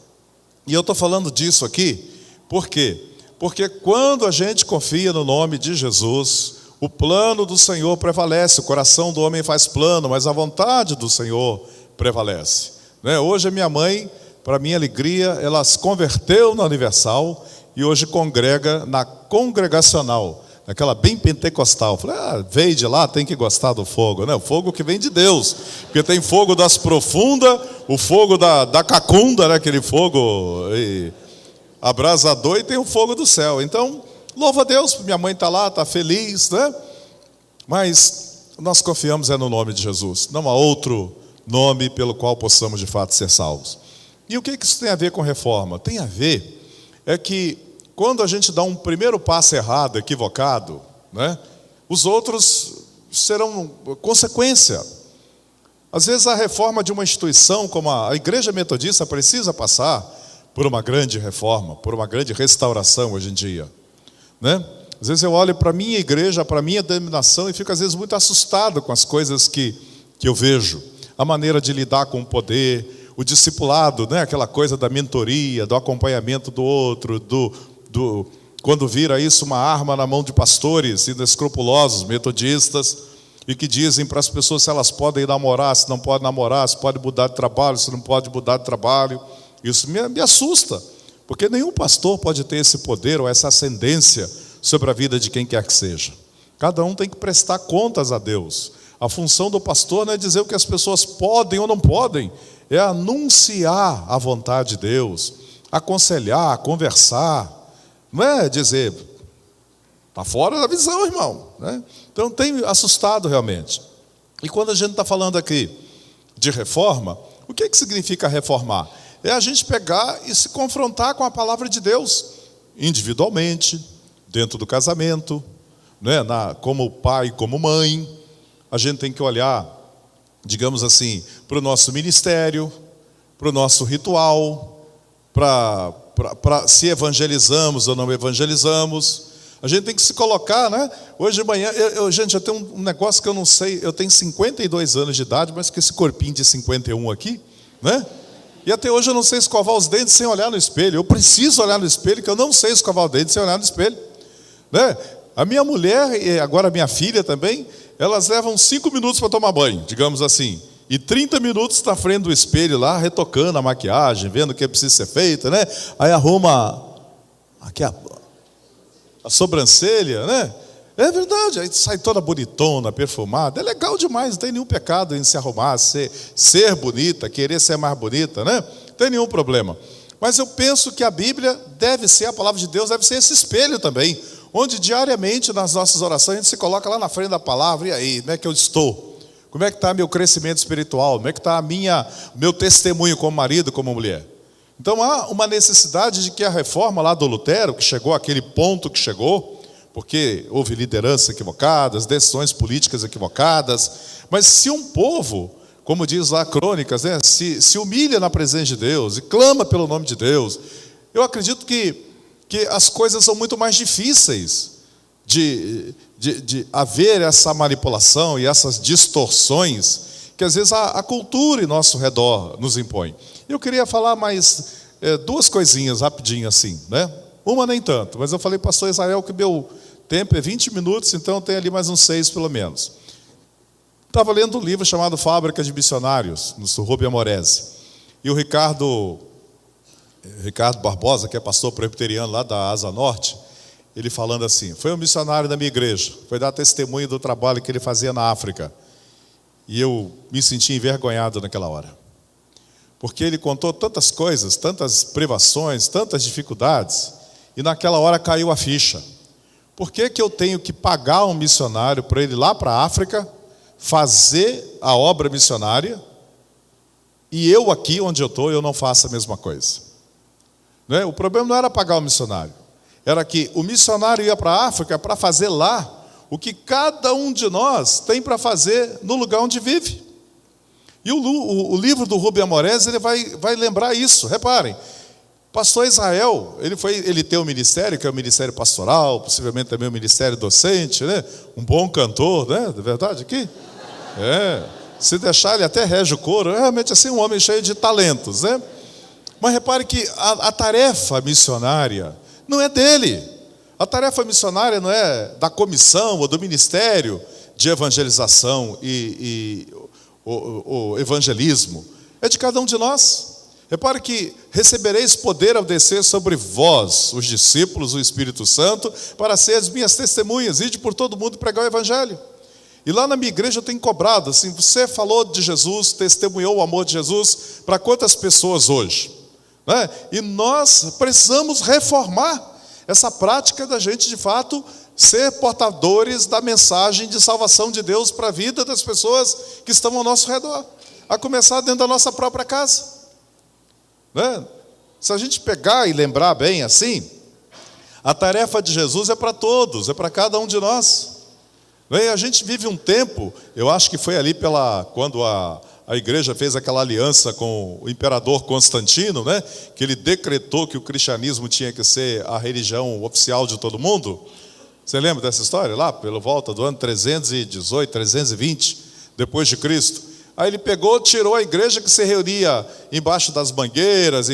E eu estou falando disso aqui, por quê? Porque quando a gente confia no nome de Jesus, o plano do Senhor prevalece. O coração do homem faz plano, mas a vontade do Senhor prevalece. Hoje a minha mãe, para minha alegria, ela se converteu na Universal e hoje congrega na Congregacional, naquela bem pentecostal. Eu falei, veio de lá, tem que gostar do fogo, né? O fogo que vem de Deus, porque tem fogo das profundas, o fogo da cacunda, né? Aquele fogo abrasador, e tem o fogo do céu. Então, louva a Deus, minha mãe está lá, está feliz, né? Mas nós confiamos no nome de Jesus, não há outro nome pelo qual possamos de fato ser salvos. E o que isso tem a ver com reforma? Tem a ver que quando a gente dá um primeiro passo errado, equivocado, né, os outros serão consequência. Às vezes a reforma de uma instituição como a Igreja Metodista precisa passar por uma grande reforma, por uma grande restauração hoje em dia, né? Às vezes eu olho para a minha igreja, para a minha denominação, e fico às vezes muito assustado com as coisas que eu vejo. A maneira de lidar com o poder, o discipulado, né? Aquela coisa da mentoria, do acompanhamento do outro, quando vira isso uma arma na mão de pastores inescrupulosos, metodistas, e que dizem para as pessoas se elas podem namorar, se não podem namorar, se pode mudar de trabalho, se não pode mudar de trabalho. Isso me assusta, porque nenhum pastor pode ter esse poder ou essa ascendência sobre a vida de quem quer que seja. Cada um tem que prestar contas a Deus. A função do pastor não é dizer o que as pessoas podem ou não podem, é anunciar a vontade de Deus, aconselhar, conversar, não é dizer, está fora da visão, irmão, né? Então tem assustado realmente. E quando a gente está falando aqui de reforma, o que significa reformar? É a gente pegar e se confrontar com a palavra de Deus, individualmente, dentro do casamento, né? Como pai, como mãe. A gente tem que olhar, digamos assim, para o nosso ministério, para o nosso ritual, para se evangelizamos ou não evangelizamos. A gente tem que se colocar, né? Hoje de manhã, gente, eu tenho um negócio que eu não sei, eu tenho 52 anos de idade, mas com esse corpinho de 51 aqui, né? E até hoje eu não sei escovar os dentes sem olhar no espelho. Eu preciso olhar no espelho, que eu não sei escovar os dentes sem olhar no espelho, né? A minha mulher, e agora a minha filha também, elas levam 5 minutos para tomar banho, digamos assim, e 30 minutos na frente do espelho lá, retocando a maquiagem, vendo o que precisa ser feito, né? Aí arruma aqui a sobrancelha, né? É verdade, aí sai toda bonitona, perfumada. É legal demais, não tem nenhum pecado em se arrumar, ser bonita, querer ser mais bonita, né? Não tem nenhum problema. Mas eu penso que a Bíblia deve ser, a palavra de Deus deve ser esse espelho também, onde diariamente nas nossas orações a gente se coloca lá na frente da palavra, e aí, como é que eu estou? Como é que está meu crescimento espiritual? Como é que está meu testemunho como marido, como mulher? Então há uma necessidade de que a reforma lá do Lutero, que chegou àquele ponto que chegou, porque houve lideranças equivocadas, decisões políticas equivocadas. Mas se um povo, como diz lá Crônicas, né, se humilha na presença de Deus e clama pelo nome de Deus, eu acredito que as coisas são muito mais difíceis de haver essa manipulação e essas distorções que às vezes a cultura em nosso redor nos impõe. Eu queria falar mais duas coisinhas rapidinho assim, né? Uma nem tanto, mas eu falei para o pastor Israel que meu tempo é 20 minutos, então tem ali mais uns 6 pelo menos. Estava lendo um livro chamado Fábrica de Missionários, no Rubem Amorese. E o Ricardo Barbosa, que é pastor presbiteriano lá da Asa Norte, ele falando assim: foi um missionário da minha igreja, foi dar testemunho do trabalho que ele fazia na África. E eu me senti envergonhado naquela hora. Porque ele contou tantas coisas, tantas privações, tantas dificuldades, e naquela hora caiu a ficha. Por que eu tenho que pagar um missionário para ele ir lá para a África, fazer a obra missionária, e eu aqui onde eu estou, eu não faço a mesma coisa? Não é? O problema não era pagar o missionário, era que o missionário ia para a África para fazer lá o que cada um de nós tem para fazer no lugar onde vive. E o livro do Rubem Amorese, ele vai lembrar isso. Reparem, pastor Israel, ele tem um ministério, que é o ministério pastoral, possivelmente também o ministério docente, né? Um bom cantor, né? De verdade aqui? Se deixar, ele até rege o coro. Realmente assim, um homem cheio de talentos, né? Mas repare que a tarefa missionária não é dele. A tarefa missionária não é da comissão ou do ministério de evangelização e o evangelismo. É de cada um de nós. Repare que recebereis poder ao descer sobre vós, os discípulos, o Espírito Santo, para ser as minhas testemunhas, ide por todo mundo pregar o evangelho. E lá na minha igreja eu tenho cobrado, assim, você falou de Jesus, testemunhou o amor de Jesus para quantas pessoas hoje? Né? E nós precisamos reformar essa prática da gente, de fato, ser portadores da mensagem de salvação de Deus para a vida das pessoas que estão ao nosso redor, a começar dentro da nossa própria casa. Né? Se a gente pegar e lembrar bem assim, a tarefa de Jesus é para todos, é para cada um de nós. Né? A gente vive um tempo, eu acho que foi ali quando a igreja fez aquela aliança com o imperador Constantino, né? Que ele decretou que o cristianismo tinha que ser a religião oficial de todo mundo. Você lembra dessa história? Lá, pela volta do ano 318, 320, depois de Cristo. Aí ele pegou, tirou a igreja que se reunia embaixo das mangueiras,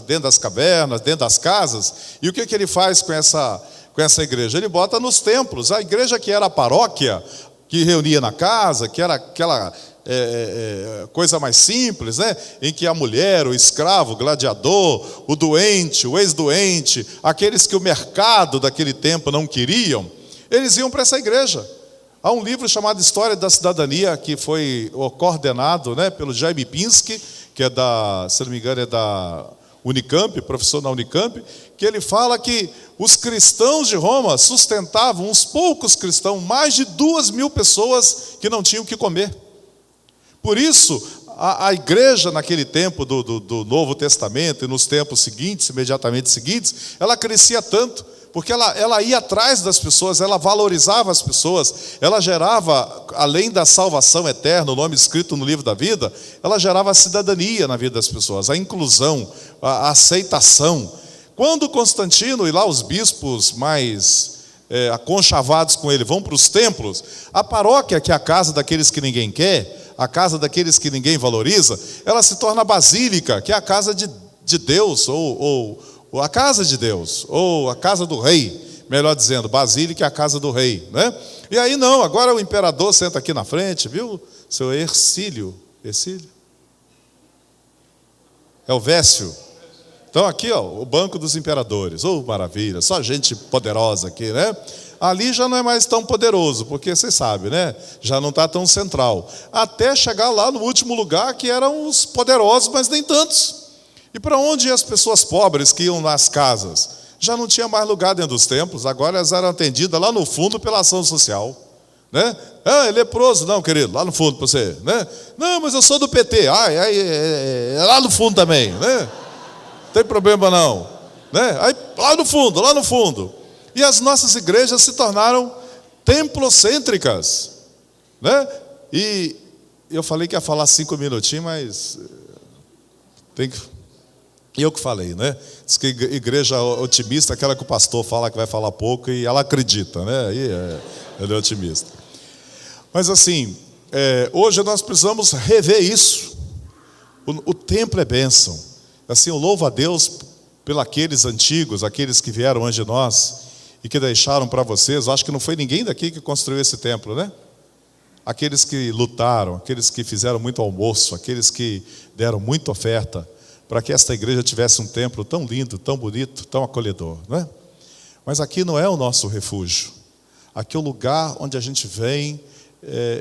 dentro das cavernas, dentro das casas. E o que ele faz com essa igreja? Ele bota nos templos. A igreja que era a paróquia, que reunia na casa, que era aquela coisa mais simples, né? Em que a mulher, o escravo, o gladiador, o doente, o ex-doente, aqueles que o mercado daquele tempo não queriam, eles iam para essa igreja. Há um livro chamado História da Cidadania, que foi coordenado, né, pelo Jaime Pinsky, que se não me engano, é da Unicamp, professor na Unicamp, que ele fala que os cristãos de Roma sustentavam, uns poucos cristãos, mais de 2.000 pessoas que não tinham o que comer. Por isso, a igreja naquele tempo do Novo Testamento e nos tempos seguintes, imediatamente seguintes, ela crescia tanto, porque ela ia atrás das pessoas, ela valorizava as pessoas, ela gerava, além da salvação eterna, o nome escrito no livro da vida, ela gerava a cidadania na vida das pessoas, a inclusão, a aceitação. Quando Constantino e lá os bispos mais aconchavados com ele vão para os templos, a paróquia, que é a casa daqueles que ninguém quer, a casa daqueles que ninguém valoriza, ela se torna a basílica, que é a casa de Deus, ou a casa de Deus, ou a casa do rei, melhor dizendo, basílica é a casa do rei, né? E aí não, agora o imperador senta aqui na frente, viu? Seu Hercílio, é o Vécio. Então aqui, ó, o banco dos imperadores, maravilha, só gente poderosa aqui, né? Ali já não é mais tão poderoso, porque vocês sabem, né? Já não está tão central. Até chegar lá no último lugar, que eram os poderosos, mas nem tantos. E para onde iam as pessoas pobres que iam nas casas? Já não tinha mais lugar dentro dos templos, agora elas eram atendidas lá no fundo pela ação social. Né? É leproso, não, querido, lá no fundo para você. Né? Não, mas eu sou do PT. É lá no fundo também. Né? Não tem problema não. Né? Aí, lá no fundo. E as nossas igrejas se tornaram templocêntricas, né? E eu falei que ia falar 5 minutinhos, mas eu que falei, né? Diz que igreja otimista, aquela que o pastor fala que vai falar pouco e ela acredita, né? Aí ele é otimista. Mas assim, hoje nós precisamos rever isso. O templo é bênção. Assim, eu louvo a Deus pelos aqueles antigos, aqueles que vieram antes de nós e que deixaram para vocês. Eu acho que não foi ninguém daqui que construiu esse templo, né? Aqueles que lutaram, aqueles que fizeram muito almoço, aqueles que deram muita oferta para que esta igreja tivesse um templo tão lindo, tão bonito, tão acolhedor, não é? Mas aqui não é o nosso refúgio. Aqui é o lugar onde a gente vem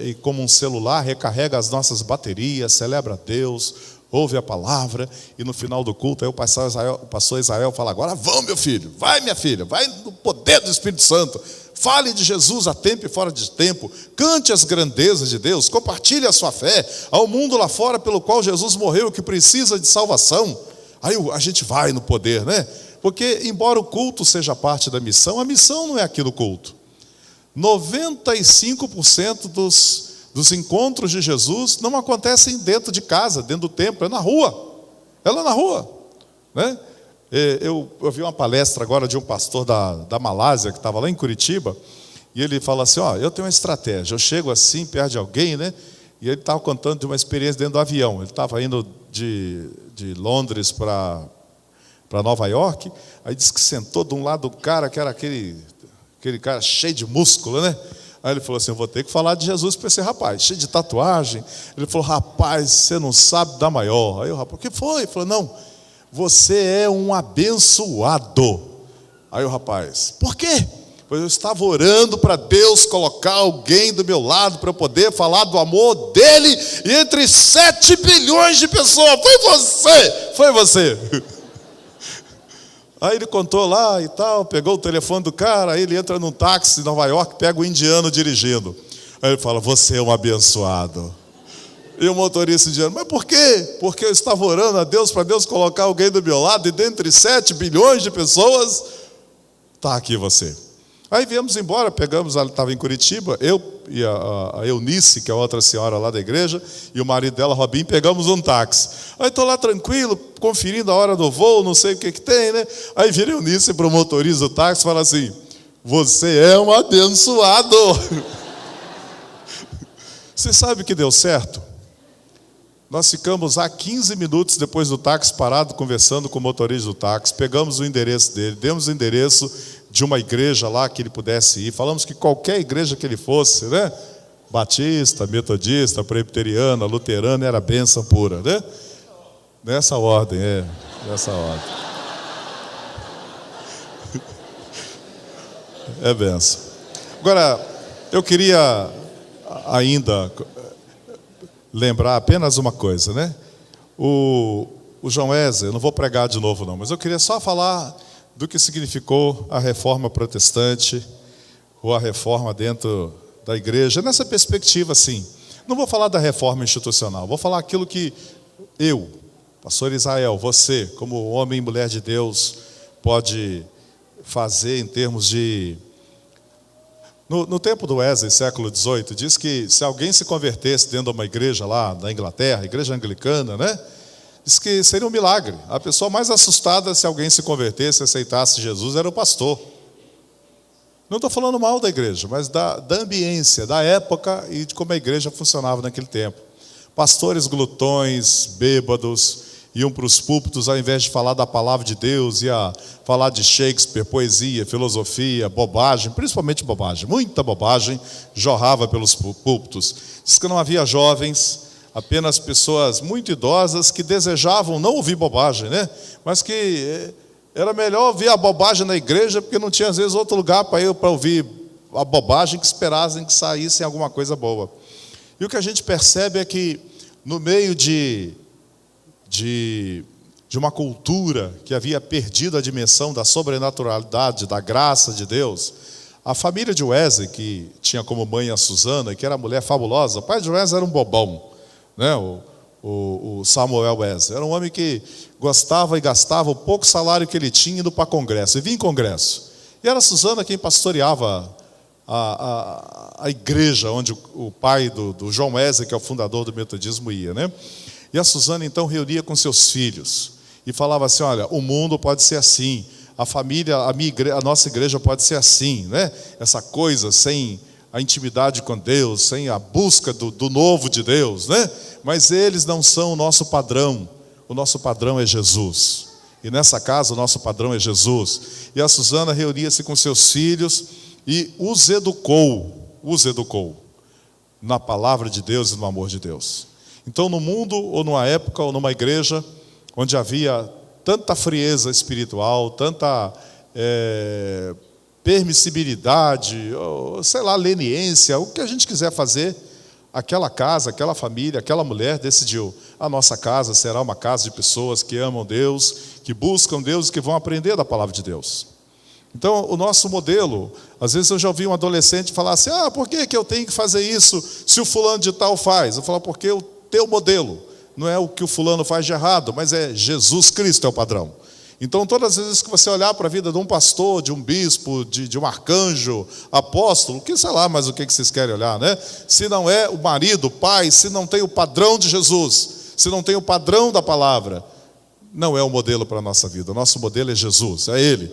e como um celular recarrega as nossas baterias, celebra a Deus, ouve a palavra e no final do culto aí o pastor Israel fala: agora vão, meu filho, vai, minha filha, vai no poder do Espírito Santo, fale de Jesus a tempo e fora de tempo, cante as grandezas de Deus, compartilhe a sua fé ao mundo lá fora pelo qual Jesus morreu, que precisa de salvação. Aí a gente vai no poder, né? Porque embora o culto seja parte da missão, a missão não é aqui no culto. 95% dos encontros de Jesus não acontecem dentro de casa, dentro do templo, é na rua. É lá na rua, né? Eu vi uma palestra agora de um pastor da Malásia, que estava lá em Curitiba, e ele fala assim: ó, eu tenho uma estratégia, eu chego assim perto de alguém, né? E ele estava contando de uma experiência dentro do avião. Ele estava indo de Londres para Nova York, aí disse que sentou de um lado do cara, que era aquele cara cheio de músculo, né? Aí ele falou assim: eu vou ter que falar de Jesus para esse rapaz, cheio de tatuagem. Ele falou: rapaz, você não sabe da maior. Aí o rapaz: o que foi? Ele falou: não, você é um abençoado. Aí o rapaz: por quê? Pois eu estava orando para Deus colocar alguém do meu lado para eu poder falar do amor dele entre 7 bilhões de pessoas. Foi você. Aí ele contou lá e tal, pegou o telefone do cara, aí ele entra num táxi em Nova York, pega o indiano dirigindo. Aí ele fala: você é um abençoado. E o motorista indiano: mas por quê? Porque eu estava orando a Deus para Deus colocar alguém do meu lado e dentre 7 bilhões de pessoas, está aqui você. Aí viemos embora, pegamos, ela estava em Curitiba, eu e a Eunice, que é outra senhora lá da igreja, e o marido dela, Robinho, pegamos um táxi. Aí estou lá tranquilo, conferindo a hora do voo, não sei o que tem, né? Aí vira Eunice para o motorista do táxi e fala assim: você é um abençoado. Você sabe que deu certo? Nós ficamos há 15 minutos depois do táxi parado, conversando com o motorista do táxi, pegamos o endereço dele, demos o endereço de uma igreja lá que ele pudesse ir, falamos que qualquer igreja que ele fosse, né? Batista, metodista, presbiteriana, luterana, era bênção pura, né? Nessa ordem, nessa ordem. É bênção. Agora, eu queria ainda lembrar apenas uma coisa, né? O João Wesley, eu não vou pregar de novo não, mas eu queria só falar do que significou a reforma protestante, ou a reforma dentro da igreja, nessa perspectiva assim. Não vou falar da reforma institucional, vou falar aquilo que eu, pastor Israel, você, como homem e mulher de Deus, pode fazer em termos de... No tempo do Wesley, século XVIII, diz que se alguém se convertesse dentro de uma igreja lá na Inglaterra, igreja anglicana, né? Diz que seria um milagre. A pessoa mais assustada se alguém se convertesse e aceitasse Jesus era o pastor. Não estou falando mal da igreja, mas da ambiência, da época e de como a igreja funcionava naquele tempo. Pastores glutões, bêbados, iam para os púlpitos, ao invés de falar da palavra de Deus, ia falar de Shakespeare, poesia, filosofia, bobagem, principalmente bobagem, muita bobagem jorrava pelos púlpitos. Diz que não havia jovens, apenas pessoas muito idosas que desejavam não ouvir bobagem, né? Mas que era melhor ouvir a bobagem na igreja, porque não tinha às vezes outro lugar para ir para ouvir a bobagem que esperassem que saísse alguma coisa boa. E o que a gente percebe é que no meio de uma cultura que havia perdido a dimensão da sobrenaturalidade, da graça de Deus, a família de Wesley, que tinha como mãe a Susana, que era uma mulher fabulosa, o pai de Wesley era um bobão, né? O Samuel Wesley, era um homem que gostava e gastava o pouco salário que ele tinha indo para congresso, e vinha em congresso. E era a Suzana quem pastoreava a igreja onde o pai do João Wesley, que é o fundador do metodismo, ia, né? E a Suzana então reunia com seus filhos e falava assim: olha, o mundo pode ser assim, a família, a nossa igreja pode ser assim, né? Essa coisa sem a intimidade com Deus, sem a busca do novo de Deus, né? Mas eles não são o nosso padrão é Jesus. E nessa casa o nosso padrão é Jesus. E a Suzana reunia-se com seus filhos e os educou na palavra de Deus e no amor de Deus. Então, no mundo, ou numa época, ou numa igreja, onde havia tanta frieza espiritual, tanta permissibilidade, ou, sei lá, leniência, o que a gente quiser fazer, aquela casa, aquela família, aquela mulher decidiu: a nossa casa será uma casa de pessoas que amam Deus, que buscam Deus e que vão aprender da palavra de Deus. Então, o nosso modelo, às vezes eu já ouvi um adolescente falar assim: por que eu tenho que fazer isso se o fulano de tal faz? Eu falo: porque o teu modelo não é o que o fulano faz de errado, mas é Jesus Cristo é o padrão. Então, todas as vezes que você olhar para a vida de um pastor, de um bispo, de um arcanjo, apóstolo, que sei lá, mas o que vocês querem olhar, né? Se não é o marido, o pai, se não tem o padrão de Jesus, se não tem o padrão da palavra, não é o modelo para a nossa vida. O nosso modelo é Jesus, é Ele.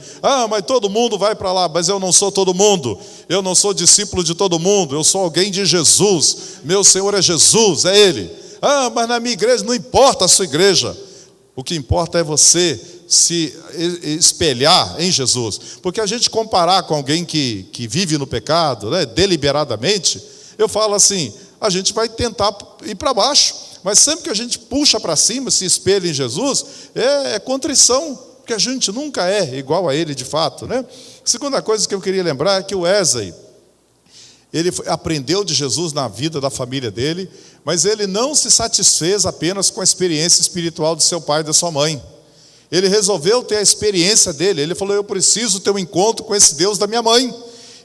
Mas todo mundo vai para lá. Mas eu não sou todo mundo, eu não sou discípulo de todo mundo, eu sou alguém de Jesus, meu Senhor é Jesus, é Ele. Mas na minha igreja, não importa a sua igreja, o que importa é você se espelhar em Jesus. Porque a gente comparar com alguém que vive no pecado, né, deliberadamente, eu falo assim, a gente vai tentar ir para baixo. Mas sempre que a gente puxa para cima, se espelha em Jesus, é contrição, porque a gente nunca é igual a Ele de fato, né? Segunda coisa que eu queria lembrar é que o Wesley, ele aprendeu de Jesus na vida da família dele, mas ele não se satisfez apenas com a experiência espiritual do seu pai e da sua mãe. Ele resolveu ter a experiência dele. Ele falou: eu preciso ter um encontro com esse Deus da minha mãe.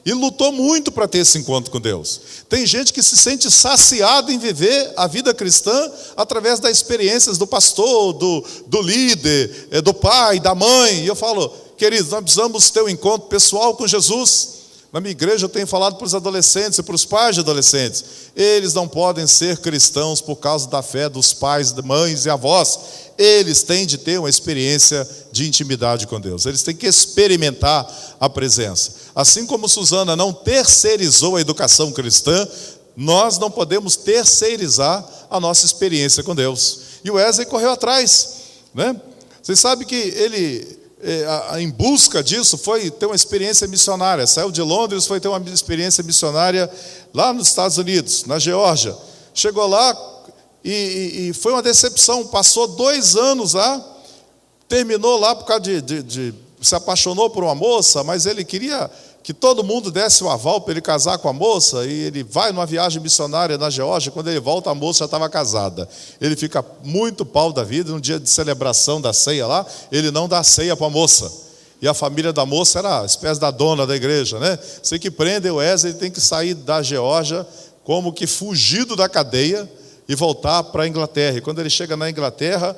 E lutou muito para ter esse encontro com Deus. Tem gente que se sente saciado em viver a vida cristã através das experiências do pastor, do líder, do pai, da mãe. E eu falo: queridos, nós precisamos ter um encontro pessoal com Jesus. Na minha igreja eu tenho falado para os adolescentes e para os pais de adolescentes: eles não podem ser cristãos por causa da fé dos pais, mães e avós. Eles têm de ter uma experiência de intimidade com Deus. Eles têm que experimentar a presença. Assim como Suzana não terceirizou a educação cristã, nós não podemos terceirizar a nossa experiência com Deus. E o Wesley correu atrás, né? Vocês sabem que ele, em busca disso, foi ter uma experiência missionária. Saiu de Londres, foi ter uma experiência missionária lá nos Estados Unidos, na Geórgia. Chegou lá e foi uma decepção. Passou 2 anos lá, terminou lá por causa se apaixonou por uma moça, mas ele queria que todo mundo desse o aval para ele casar com a moça, e ele vai numa viagem missionária na Geórgia. Quando ele volta, a moça já estava casada. Ele fica muito pau da vida. No dia de celebração da ceia lá, ele não dá ceia para a moça, e a família da moça era a espécie da dona da igreja, né? Sei que prende o Wesley, ele tem que sair da Geórgia como que fugido da cadeia e voltar para a Inglaterra. E quando ele chega na Inglaterra,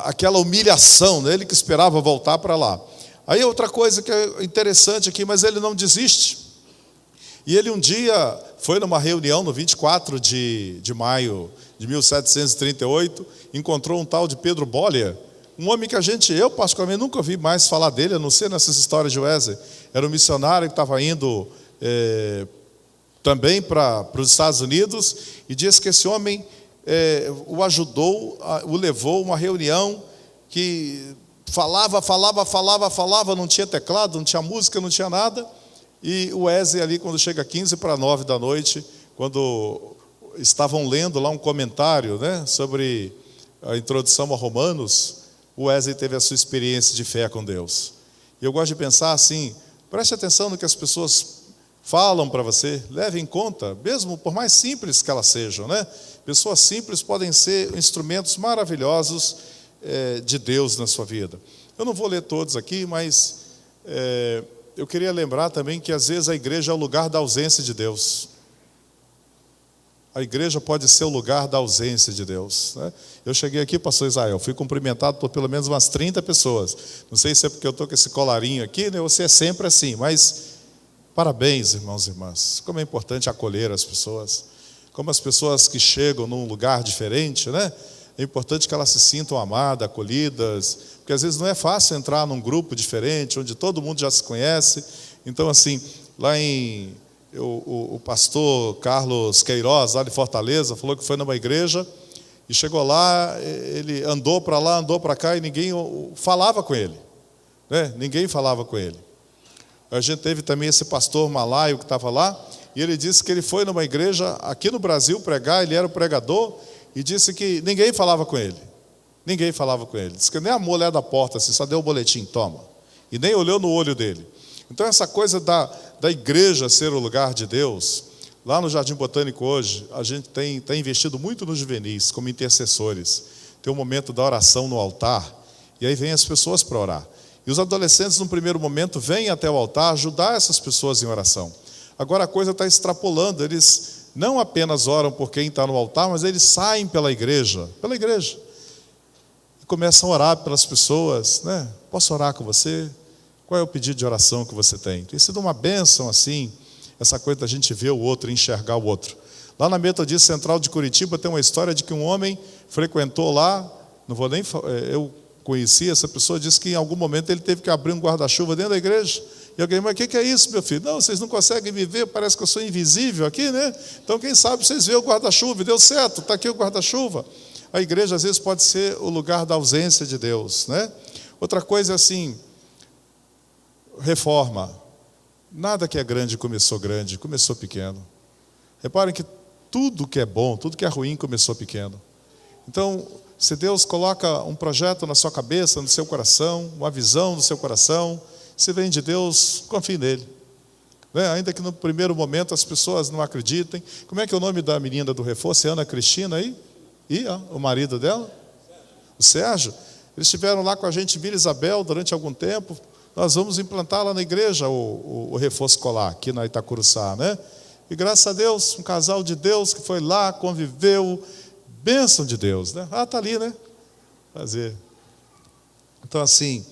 aquela humilhação, né? Ele que esperava voltar para lá. Aí outra coisa que é interessante aqui, mas ele não desiste. E ele um dia foi numa reunião no 24 de maio de 1738, encontrou um tal de Pedro Bollier, um homem que eu particularmente nunca ouvi mais falar dele, a não ser nessas histórias de Wesley. Era um missionário que estava indo também para os Estados Unidos, e diz que esse homem o ajudou, o levou a uma reunião que falava, não tinha teclado, não tinha música, não tinha nada. E o Wesley ali, quando chega 8:45 da noite, quando estavam lendo lá um comentário, né, sobre a introdução a Romanos, o Wesley teve a sua experiência de fé com Deus. E eu gosto de pensar assim: preste atenção no que as pessoas falam para você, leve em conta, mesmo por mais simples que elas sejam, né? Pessoas simples podem ser instrumentos maravilhosos de Deus na sua vida. Eu não vou ler todos aqui, mas eu queria lembrar também que às vezes a igreja é o lugar da ausência de Deus. A igreja pode ser o lugar da ausência de Deus, né? Eu cheguei aqui, pastor Israel, fui cumprimentado por pelo menos umas 30 pessoas. Não sei se é porque eu estou com esse colarinho aqui, né? Ou se é sempre assim, mas parabéns, irmãos e irmãs. Como é importante acolher as pessoas. Como as pessoas que chegam num lugar diferente, né? É importante que elas se sintam amadas, acolhidas, porque às vezes não é fácil entrar num grupo diferente, onde todo mundo já se conhece. Então, assim, lá o pastor Carlos Queiroz, lá de Fortaleza, falou que foi numa igreja e chegou lá, ele andou para lá, andou para cá e ninguém falava com ele, né? Ninguém falava com ele. A gente teve também esse pastor malaio que estava lá, e ele disse que ele foi numa igreja aqui no Brasil pregar, ele era o pregador, e disse que ninguém falava com ele. Ninguém falava com ele. Disse que nem a mulher da porta, assim, só deu o boletim, toma. E nem olhou no olho dele. Então essa coisa da igreja ser o lugar de Deus, lá no Jardim Botânico hoje, a gente tem investido muito nos juvenis, como intercessores. Tem um momento da oração no altar, e aí vem as pessoas para orar. E os adolescentes, no primeiro momento, vêm até o altar ajudar essas pessoas em oração. Agora a coisa está extrapolando, eles não apenas oram por quem está no altar, mas eles saem pela igreja, e começam a orar pelas pessoas, né? Posso orar com você? Qual é o pedido de oração que você tem? Tem sido uma bênção, assim, essa coisa da gente ver o outro, enxergar o outro. Lá na Metodista Central de Curitiba tem uma história de que um homem frequentou lá, eu conheci essa pessoa, disse que em algum momento ele teve que abrir um guarda-chuva dentro da igreja. E alguém, mas o que é isso, meu filho? Não, vocês não conseguem me ver, parece que eu sou invisível aqui, né? Então, quem sabe vocês veem o guarda-chuva, e deu certo, está aqui o guarda-chuva. A igreja, às vezes, pode ser o lugar da ausência de Deus, né? Outra coisa é assim, reforma. Nada que é grande, começou pequeno. Reparem que tudo que é bom, tudo que é ruim, começou pequeno. Então, se Deus coloca um projeto na sua cabeça, no seu coração, uma visão no seu coração, se vem de Deus, confie nele, né? Ainda que no primeiro momento as pessoas não acreditem. Como é que é o nome da menina do reforço? É Ana Cristina aí? E o marido dela? O Sérgio. Eles estiveram lá com a gente em Vila Isabel durante algum tempo. Nós vamos implantar lá na igreja o reforço escolar, aqui na Itacuruçá, né? E graças a Deus, um casal de Deus que foi lá, conviveu, bênção de Deus, né? Ah, está ali, né? Fazer. Então, assim,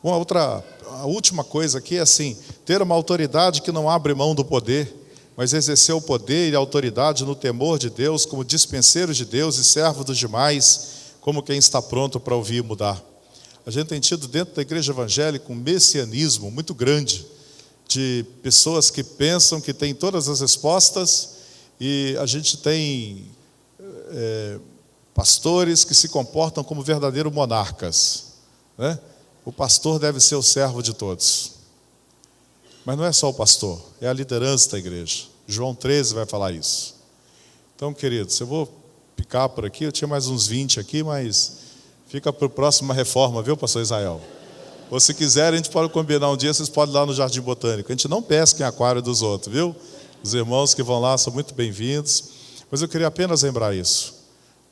a última coisa aqui é assim, ter uma autoridade que não abre mão do poder, mas exercer o poder e a autoridade no temor de Deus, como dispenseiro de Deus e servo dos demais, como quem está pronto para ouvir e mudar. A gente tem tido dentro da igreja evangélica um messianismo muito grande, de pessoas que pensam que têm todas as respostas, e a gente tem pastores que se comportam como verdadeiros monarcas, né? O pastor deve ser o servo de todos. Mas não é só o pastor, é a liderança da igreja. João 13 vai falar isso. Então, queridos, eu vou picar por aqui, eu tinha mais uns 20 aqui, mas fica para a próxima reforma, viu, pastor Israel? Ou se quiserem, a gente pode combinar um dia, vocês podem ir lá no Jardim Botânico. A gente não pesca em aquário dos outros, viu? Os irmãos que vão lá são muito bem-vindos. Mas eu queria apenas lembrar isso.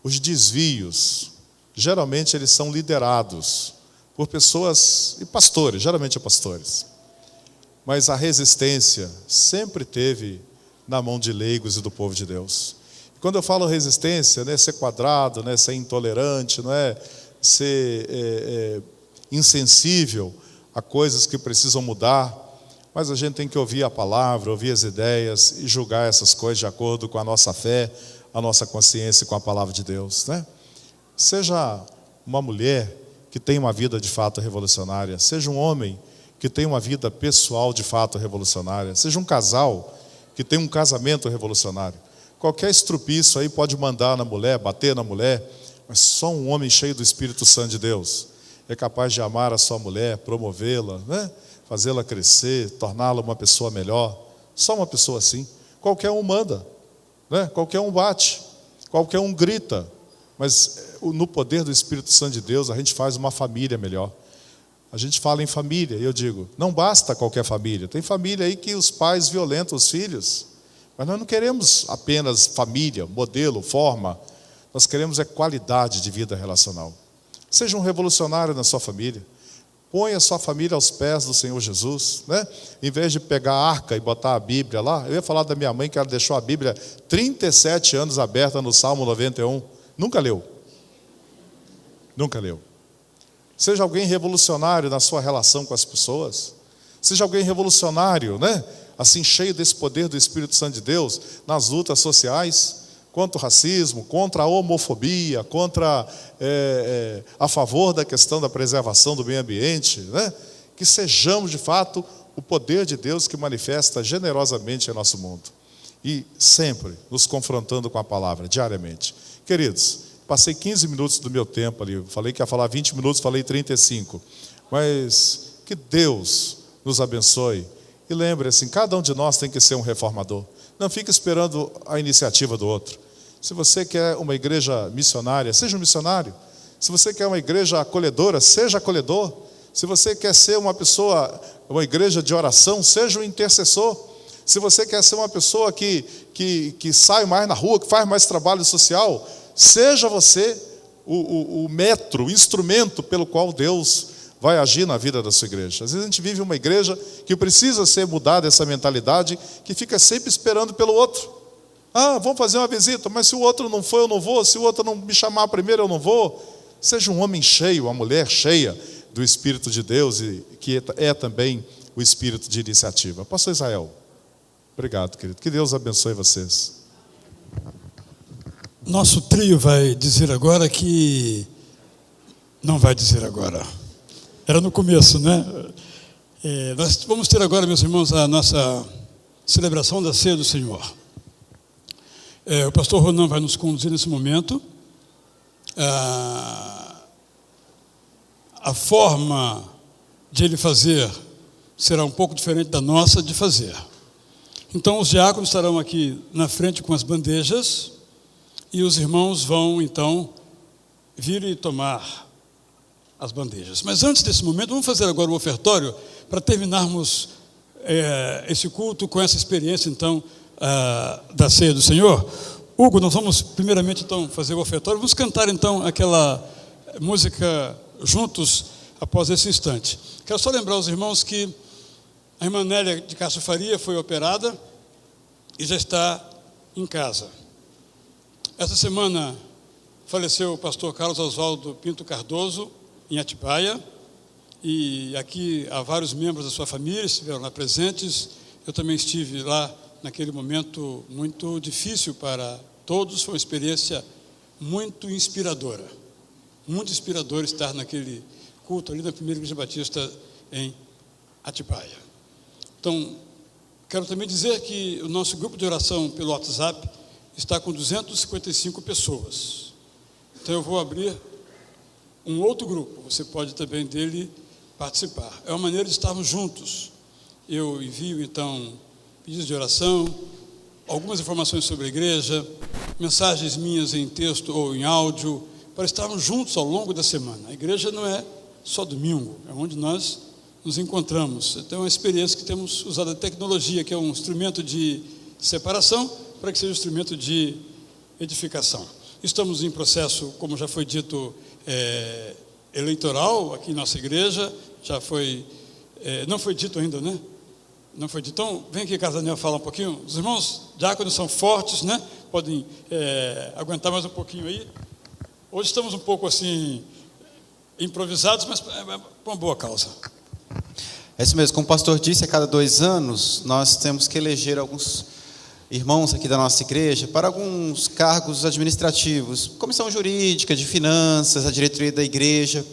Os desvios, geralmente eles são liderados por pessoas, e pastores, geralmente é pastores. Mas a resistência sempre teve na mão de leigos e do povo de Deus. E quando eu falo resistência, não é ser quadrado, não é ser intolerante, não é ser insensível a coisas que precisam mudar, mas a gente tem que ouvir a palavra, ouvir as ideias e julgar essas coisas de acordo com a nossa fé, a nossa consciência e com a palavra de Deus, né? Seja uma mulher que tem uma vida de fato revolucionária, seja um homem que tem uma vida pessoal de fato revolucionária, seja um casal que tem um casamento revolucionário. Qualquer estrupiço aí pode mandar na mulher, bater na mulher, mas só um homem cheio do Espírito Santo de Deus é capaz de amar a sua mulher, promovê-la, né? Fazê-la crescer, torná-la uma pessoa melhor. Só uma pessoa assim. Qualquer um manda, né? Qualquer um bate, qualquer um grita, mas no poder do Espírito Santo de Deus a gente faz uma família melhor. A gente fala em família, e eu digo, não basta qualquer família. Tem família aí que os pais violentam os filhos, mas nós não queremos apenas família, modelo, forma. Nós queremos qualidade de vida relacional. Seja um revolucionário na sua família. Põe a sua família aos pés do Senhor Jesus, né? Em vez de pegar a arca e botar a Bíblia lá. Eu ia falar da minha mãe que ela deixou a Bíblia 37 anos aberta no Salmo 91. Nunca leu. Nunca leu. Seja alguém revolucionário na sua relação com as pessoas. Seja alguém revolucionário, né? Assim, cheio desse poder do Espírito Santo de Deus, nas lutas sociais, contra o racismo, contra a homofobia, a favor da questão da preservação do meio ambiente, né? Que sejamos de fato o poder de Deus que manifesta generosamente em nosso mundo. E sempre nos confrontando com a palavra, diariamente. Queridos, passei 15 minutos do meu tempo ali, falei que ia falar 20 minutos, falei 35. Mas que Deus nos abençoe. E lembre assim, cada um de nós tem que ser um reformador. Não fique esperando a iniciativa do outro. Se você quer uma igreja missionária, seja um missionário. Se você quer uma igreja acolhedora, seja acolhedor. Se você quer ser uma igreja de oração, seja um intercessor. Se você quer ser uma pessoa que sai mais na rua, que faz mais trabalho social, seja você o metro, o instrumento pelo qual Deus vai agir na vida da sua igreja. Às vezes a gente vive uma igreja que precisa ser mudada essa mentalidade, que fica sempre esperando pelo outro. Vamos fazer uma visita, mas se o outro não for, eu não vou. Se o outro não me chamar primeiro, eu não vou. Seja um homem cheio, uma mulher cheia do Espírito de Deus, e que é também o Espírito de iniciativa. Pastor Israel, obrigado, querido. Que Deus abençoe vocês. Nosso trio vai dizer agora que... Não vai dizer agora. Era no começo, né? Nós vamos ter agora, meus irmãos, a nossa celebração da Ceia do Senhor. O pastor Ronan vai nos conduzir nesse momento. A forma de ele fazer será um pouco diferente da nossa de fazer. Então, os diáconos estarão aqui na frente com as bandejas e os irmãos vão, então, vir e tomar as bandejas. Mas antes desse momento, vamos fazer agora o ofertório para terminarmos esse culto com essa experiência, então, da Ceia do Senhor. Hugo, nós vamos primeiramente, então, fazer o ofertório. Vamos cantar, então, aquela música juntos após esse instante. Quero só lembrar aos irmãos que a irmã Nélia de Castro Faria foi operada e já está em casa. Essa semana faleceu o pastor Carlos Oswaldo Pinto Cardoso, em Atibaia, e aqui há vários membros da sua família estiveram lá presentes. Eu também estive lá naquele momento muito difícil para todos. Foi uma experiência muito inspiradora. Muito inspirador estar naquele culto ali na Primeira Igreja Batista em Atibaia. Então, quero também dizer que o nosso grupo de oração pelo WhatsApp está com 255 pessoas. Então, eu vou abrir um outro grupo. Você pode também dele participar. É uma maneira de estarmos juntos. Eu envio, então, pedidos de oração, algumas informações sobre a igreja, mensagens minhas em texto ou em áudio, para estarmos juntos ao longo da semana. A igreja não é só domingo, é onde nós nos encontramos. Então, é uma experiência que temos usado a tecnologia, que é um instrumento de separação, para que seja um instrumento de edificação. Estamos em processo, como já foi dito, eleitoral aqui em nossa igreja. Já foi, não foi dito ainda, né? Não foi dito. Então, vem aqui, Casanel, falar um pouquinho. Os irmãos diáconos são fortes, né? Podem aguentar mais um pouquinho aí. Hoje estamos um pouco assim, improvisados, mas por uma boa causa. É isso mesmo, como o pastor disse, a cada 2 anos nós temos que eleger alguns irmãos aqui da nossa igreja para alguns cargos administrativos, comissão jurídica, de finanças, a diretoria da igreja.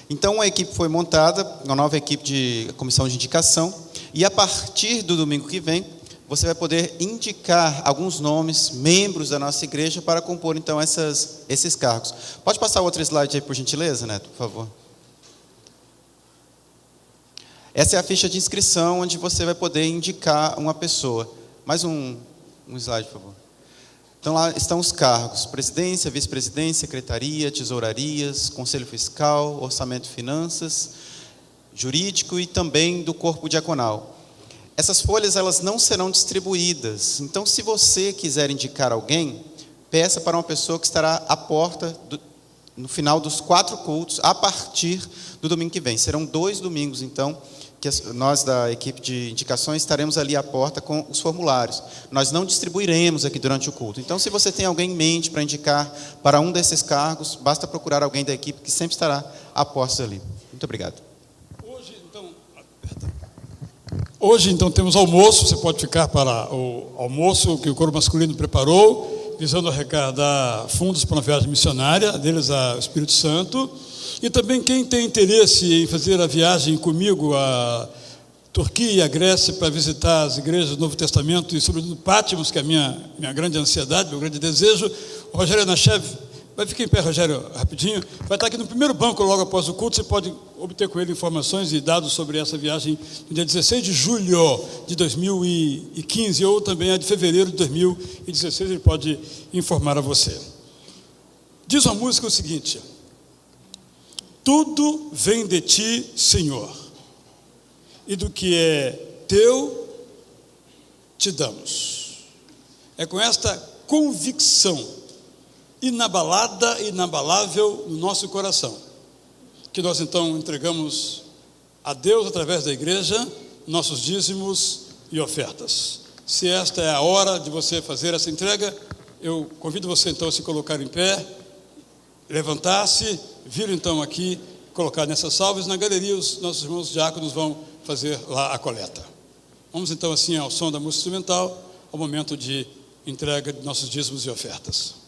Então a equipe foi montada, uma nova equipe de comissão de indicação, e a partir do domingo que vem, você vai poder indicar alguns nomes, membros da nossa igreja, para compor então esses cargos. Pode passar outro slide aí, por gentileza, Neto, por favor. Essa é a ficha de inscrição, onde você vai poder indicar uma pessoa. Mais um slide, por favor. Então, lá estão os cargos: presidência, vice-presidência, secretaria, tesourarias, conselho fiscal, orçamento e finanças, jurídico e também do corpo diaconal. Essas folhas, elas não serão distribuídas. Então, se você quiser indicar alguém, peça para uma pessoa que estará à porta no final dos 4 cultos, a partir do domingo que vem. Serão 2 domingos, então, que nós da equipe de indicações estaremos ali à porta com os formulários. Nós não distribuiremos aqui durante o culto. Então, se você tem alguém em mente para indicar para um desses cargos, basta procurar alguém da equipe que sempre estará a postos ali. Muito obrigado. Hoje, então, temos almoço. Você pode ficar para o almoço que o coro masculino preparou, visando arrecadar fundos para uma viagem missionária, deles ao Espírito Santo. E também quem tem interesse em fazer a viagem comigo à Turquia e à Grécia para visitar as igrejas do Novo Testamento e, sobretudo, Patmos, que é a minha grande ansiedade, meu grande desejo, o Rogério Anachev, vai ficar em pé, Rogério, rapidinho, vai estar aqui no primeiro banco logo após o culto. Você pode obter com ele informações e dados sobre essa viagem no dia 16 de julho de 2015 ou também a de fevereiro de 2016, ele pode informar a você. Diz a música o seguinte: tudo vem de ti, Senhor, e do que é teu, te damos. É com esta convicção inabalada e inabalável no nosso coração que nós então entregamos a Deus através da igreja nossos dízimos e ofertas. Se esta é a hora de você fazer essa entrega, eu convido você então a se colocar em pé, levantar-se, vir então aqui, colocar nessas salvas. Na galeria os nossos irmãos diáconos vão fazer lá a coleta. Vamos então assim ao som da música instrumental, ao momento de entrega de nossos dízimos e ofertas.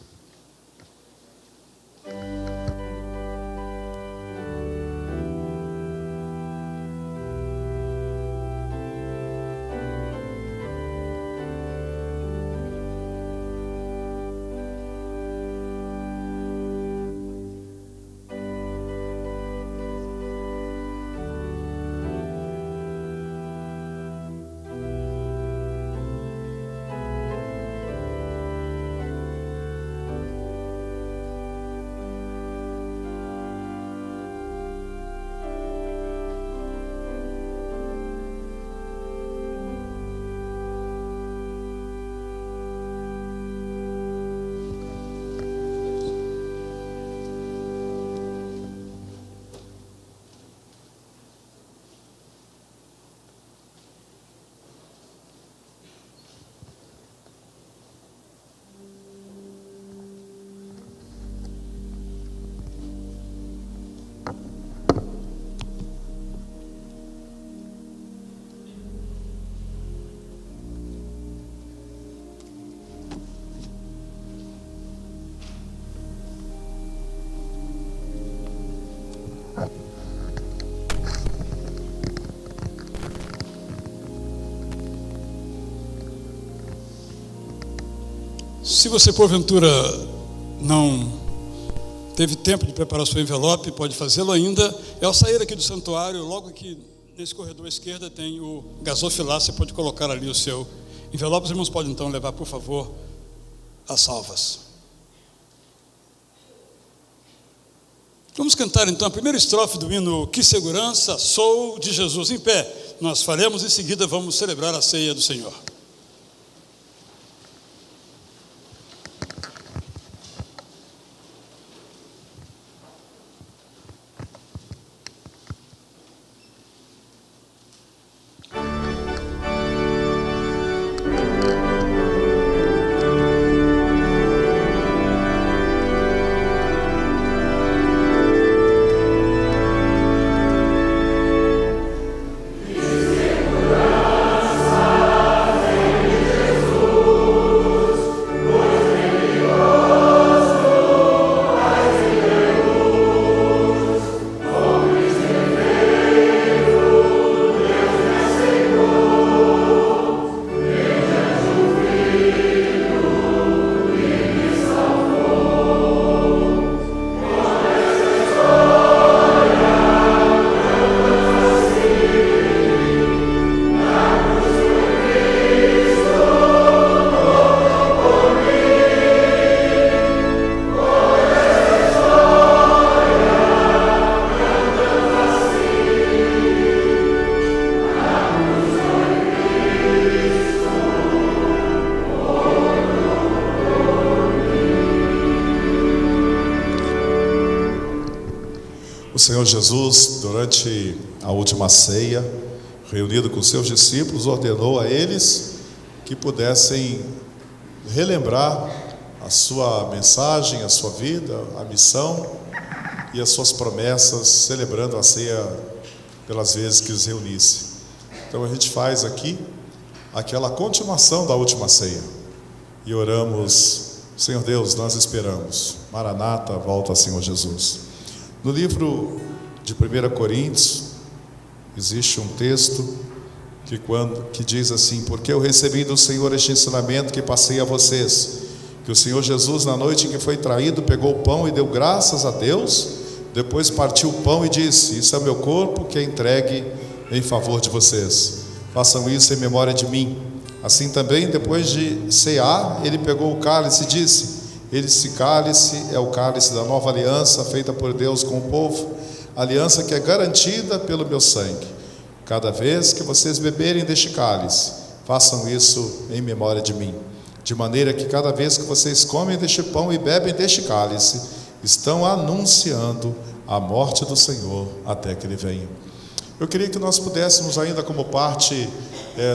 Se você, porventura, não teve tempo de preparar seu envelope, pode fazê-lo ainda. É ao sair aqui do santuário, logo aqui nesse corredor à esquerda tem o gasofilar, você pode colocar ali o seu envelope. Os irmãos podem então levar, por favor, as salvas. Vamos cantar então a primeira estrofe do hino Que Segurança Sou de Jesus. Em pé, nós faremos, em seguida vamos celebrar a ceia do Senhor. Segurança Senhor Jesus, durante a última ceia, reunido com seus discípulos, ordenou a eles que pudessem relembrar a sua mensagem, a sua vida, a missão e as suas promessas, celebrando a ceia pelas vezes que os reunisse. Então a gente faz aqui aquela continuação da última ceia e oramos: Senhor Deus, nós esperamos, Maranata, volta Senhor Jesus. No livro de 1 Coríntios existe um texto que diz assim: porque eu recebi do Senhor este ensinamento que passei a vocês, que o Senhor Jesus, na noite em que foi traído, pegou o pão e deu graças a Deus, depois partiu o pão e disse: isso é meu corpo que é entregue em favor de vocês, façam isso em memória de mim. Assim também, depois de cear, ele pegou o cálice e disse: esse cálice é o cálice da nova aliança feita por Deus com o povo, aliança que é garantida pelo meu sangue. Cada vez que vocês beberem deste cálice, façam isso em memória de mim. De maneira que cada vez que vocês comem deste pão e bebem deste cálice, estão anunciando a morte do Senhor até que Ele venha. Eu queria que nós pudéssemos ainda, como parte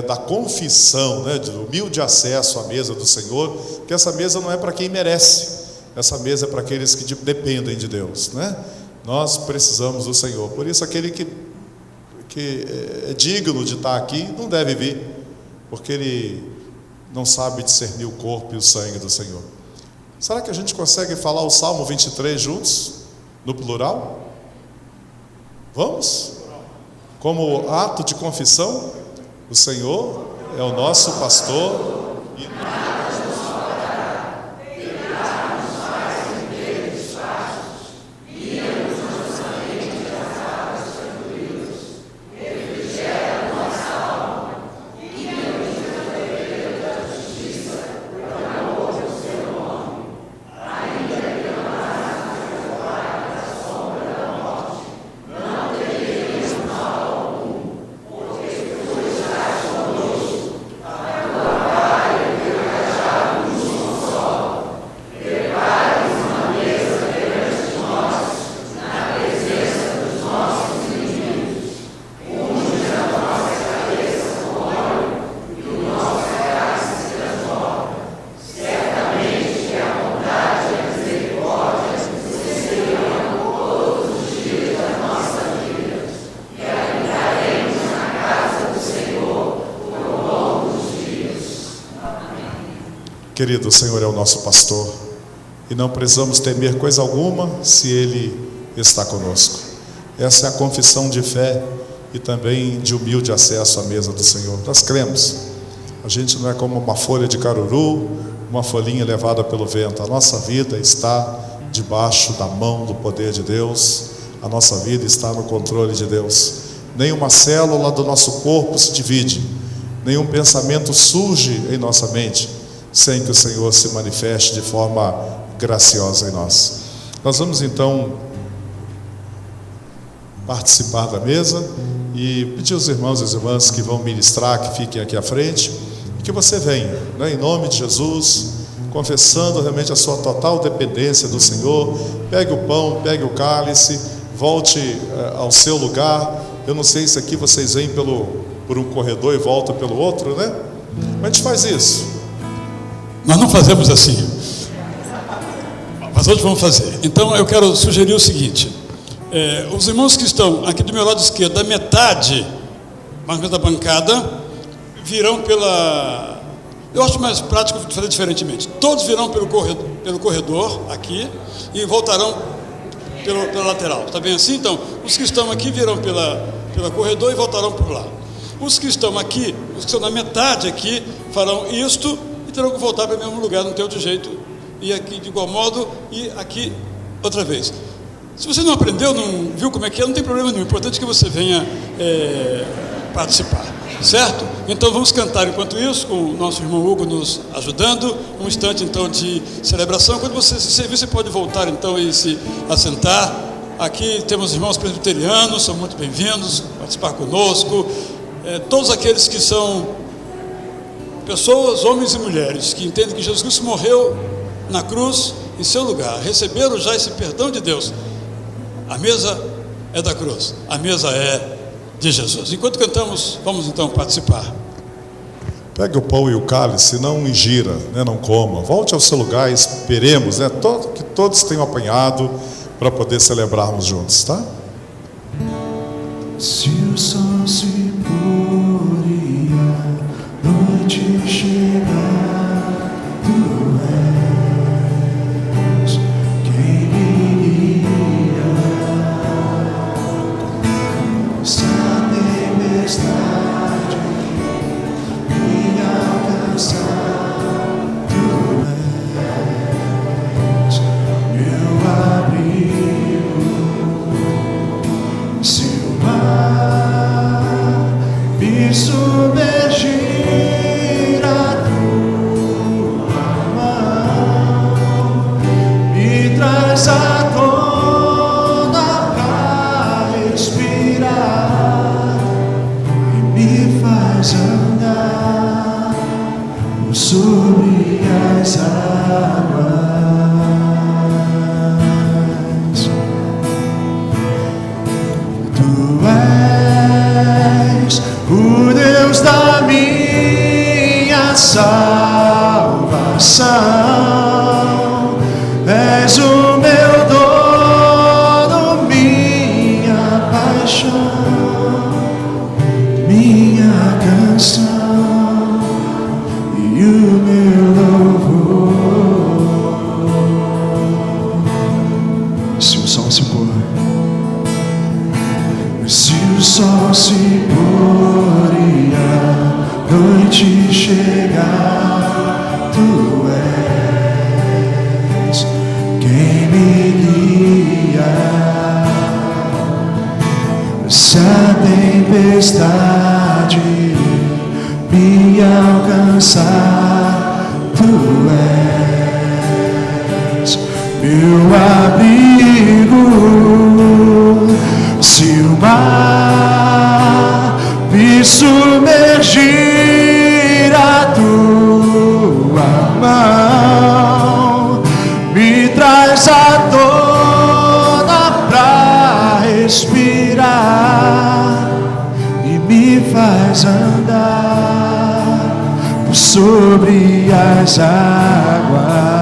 da confissão, do humilde acesso à mesa do Senhor, que essa mesa não é para quem merece, essa mesa é para aqueles que dependem de Deus, Nós precisamos do Senhor, por isso aquele que é digno de estar aqui não deve vir, porque ele não sabe discernir o corpo e o sangue do Senhor. Será que a gente consegue falar o Salmo 23 juntos, no plural? Vamos? Como ato de confissão: o Senhor é o nosso pastor e nada nos faltará. Ele dá-nos paz em meio dos pastos, guia-nos mansamente pelas águas tranquilas, refrigera nossa alma, guia-nos pela vereda da justiça, por amor do seu nome. Ainda que andássemos pelo vale da sombra da morte, não temeremos mal algum, porque tu estás conosco. A tua vara e o teu cajado nos consolam. Prepares uma mesa perante de nós, na presença dos nossos inimigos. Unges a nossa cabeça com óleo e o nosso cálice se transborda. Certamente que a bondade e a misericórdia nos seguirão todos os dias da nossa vida, e habitaremos na casa do Senhor por longos dias. Querido, o Senhor é o nosso pastor e não precisamos temer coisa alguma se Ele está conosco. Essa é a confissão de fé e também de humilde acesso à mesa do Senhor. Nós cremos, a gente não é como uma folha de caruru, uma folhinha levada pelo vento. A nossa vida está debaixo da mão do poder de Deus, a nossa vida está no controle de Deus. Nenhuma célula do nosso corpo se divide, nenhum pensamento surge em nossa mente sem que o Senhor se manifeste de forma graciosa em nós. Nós vamos então participar da mesa e pedir aos irmãos e às irmãs que vão ministrar, que fiquem aqui à frente, e que você venha, em nome de Jesus, confessando realmente a sua total dependência do Senhor. Pegue o pão, pegue o cálice, volte ao seu lugar. Eu não sei se aqui vocês vêm por um corredor e voltam pelo outro, Mas a gente faz isso. Nós não fazemos assim, mas hoje vamos fazer. Então eu quero sugerir o seguinte: os irmãos que estão aqui do meu lado esquerdo, da metade mais ou menos da bancada, virão pela... Eu acho mais prático fazer diferentemente. Todos virão pelo corredor aqui e voltarão pela lateral. Está bem assim? Então, os que estão aqui virão pela corredor e voltarão por lá. Os que estão aqui, os que estão na metade aqui, farão isto e terão que voltar para o mesmo lugar, não tem outro jeito. E aqui de igual modo, e aqui outra vez. Se você não aprendeu, não viu como é que é, não tem problema nenhum. O importante é que você venha participar, certo? Então vamos cantar enquanto isso, com o nosso irmão Hugo nos ajudando. Um instante então de celebração. Quando você se servir, você pode voltar então e se assentar. Aqui temos irmãos presbiterianos, são muito bem-vindos a participar conosco. Todos aqueles que são pessoas, homens e mulheres, que entendem que Jesus Cristo morreu na cruz em seu lugar, receberam já esse perdão de Deus. A mesa é da cruz, a mesa é de Jesus. Enquanto cantamos, vamos então participar. Pegue o pão e o cálice, não ingira, né, não coma. Volte ao seu lugar e esperemos, né, que todos tenham apanhado para poder celebrarmos juntos, tá? Se o sol se pôr e a noite chegar, tu és quem me guia. Essa tempestade me alcançar, tu és meu abrigo. Se o mar me submergir, a tua mão me traz à tona pra respirar e me faz andar sobre as águas. Tu és o Deus da minha salvação, és o meu dono, minha paixão, minha canção e o meu louvor. Se o sol se pôr, se o sol se pôr e a noite chegar, tu és quem me guia. Se a tempestade me alcançar, tu és meu abrigo. Se o mar me submergir, a tua mão me traz à tona pra respirar e me faz andar por sobre as águas.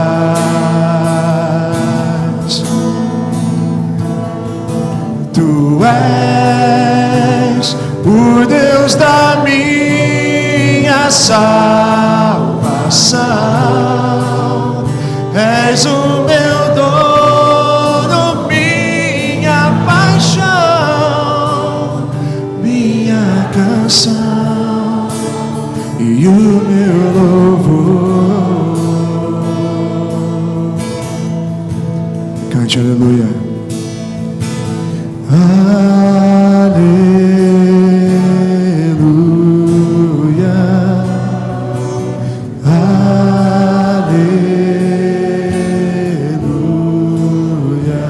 Tu és o Deus da minha salvação, és o meu dono, minha paixão, minha canção e o meu louvor. Cante aleluia. Aleluia, aleluia, aleluia,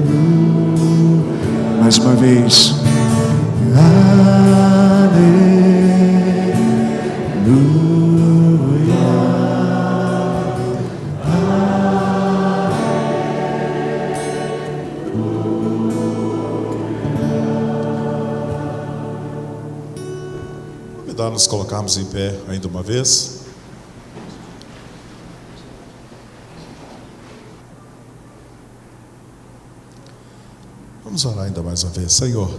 aleluia. Mais uma vez. Nos colocarmos em pé ainda uma vez. Vamos orar ainda mais uma vez. Senhor,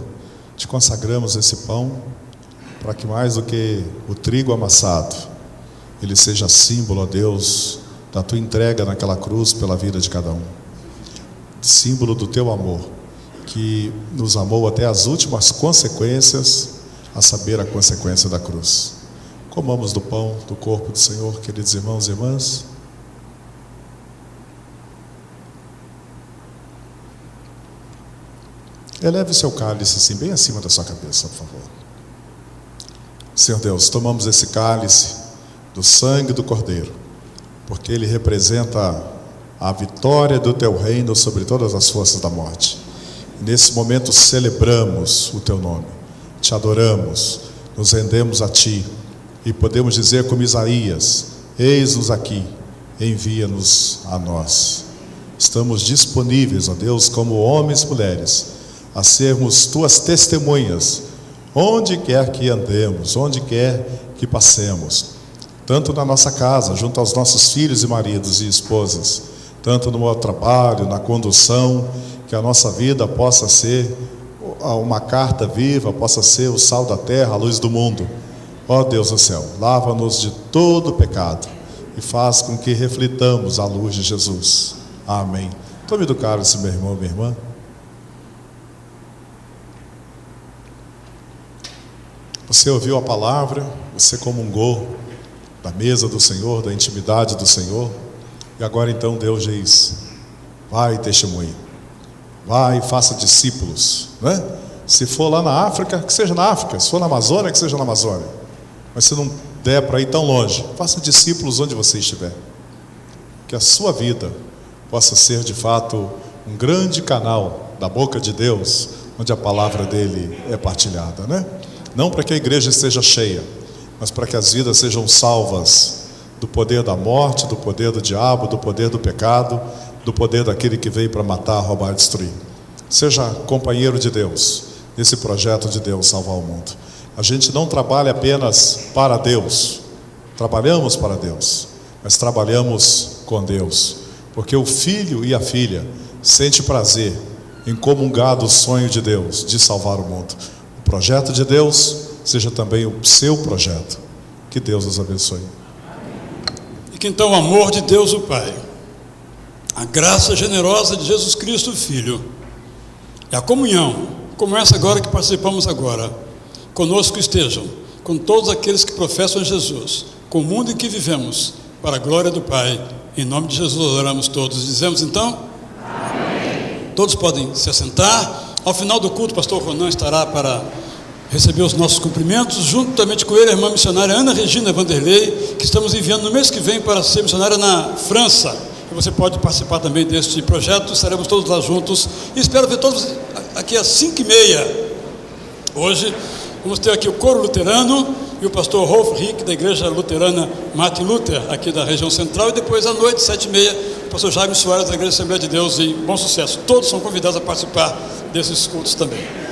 te consagramos esse pão para que mais do que o trigo amassado, ele seja símbolo, ó Deus, da tua entrega naquela cruz pela vida de cada um. Símbolo do teu amor, que nos amou até as últimas consequências, a saber, a consequência da cruz. Comamos do pão, do corpo do Senhor, queridos irmãos e irmãs. Eleve o seu cálice assim, bem acima da sua cabeça, por favor. Senhor Deus, tomamos esse cálice do sangue do Cordeiro, porque ele representa a vitória do teu reino sobre todas as forças da morte. Nesse momento celebramos o teu nome. te adoramos, nos rendemos a Ti e podemos dizer como Isaías: eis-nos aqui, envia-nos a nós. Estamos disponíveis, ó Deus, como homens e mulheres, a sermos Tuas testemunhas, onde quer que andemos, onde quer que passemos, tanto na nossa casa, junto aos nossos filhos e maridos e esposas, tanto no nosso trabalho, na condução, que a nossa vida possa ser uma carta viva, possa ser o sal da terra, a luz do mundo. Ó Deus do céu, lava-nos de todo pecado e faz com que reflitamos a luz de Jesus. Amém. Tome do cálice, meu irmão, minha irmã. Você ouviu a palavra, você comungou da mesa do Senhor, da intimidade do Senhor, e agora então Deus diz: vai e testemunhe, vai e faça discípulos, né? Se for lá na África, que seja na África; se for na Amazônia, que seja na Amazônia. Mas se não der para ir tão longe, faça discípulos onde você estiver. Que a sua vida possa ser de fato um grande canal da boca de Deus, onde a palavra dele é partilhada, né? Não para que a igreja esteja cheia, mas para que as vidas sejam salvas do poder da morte, do poder do diabo, do poder do pecado, do poder daquele que veio para matar, roubar e destruir. Seja companheiro de Deus nesse projeto de Deus salvar o mundo. A gente não trabalha apenas para Deus, trabalhamos para Deus, mas trabalhamos com Deus, porque o filho e a filha sente prazer em comungar do sonho de Deus de salvar o mundo. O projeto de Deus seja também o seu projeto. Que Deus nos abençoe. E que então o amor de Deus o Pai, a graça generosa de Jesus Cristo o Filho, e a comunhão, como essa agora que participamos agora, conosco estejam, com todos aqueles que professam Jesus, com o mundo em que vivemos, para a glória do Pai. Em nome de Jesus oramos todos. Dizemos então? Amém. Todos podem se assentar. Ao final do culto, o pastor Ronan estará para receber os nossos cumprimentos, juntamente com ele, a irmã missionária Ana Regina Vanderlei, que estamos enviando no mês que vem para ser missionária na França. E você pode participar também deste projeto. Estaremos todos lá juntos e espero ver todos aqui às 5h30. Hoje vamos ter aqui o coro luterano e o pastor Rolf Rick, da igreja luterana Martin Luther, aqui da região central, e depois à noite, 7h30, o pastor Jaime Soares, da igreja Assembleia de Deus, e bom sucesso. Todos são convidados a participar desses cultos também.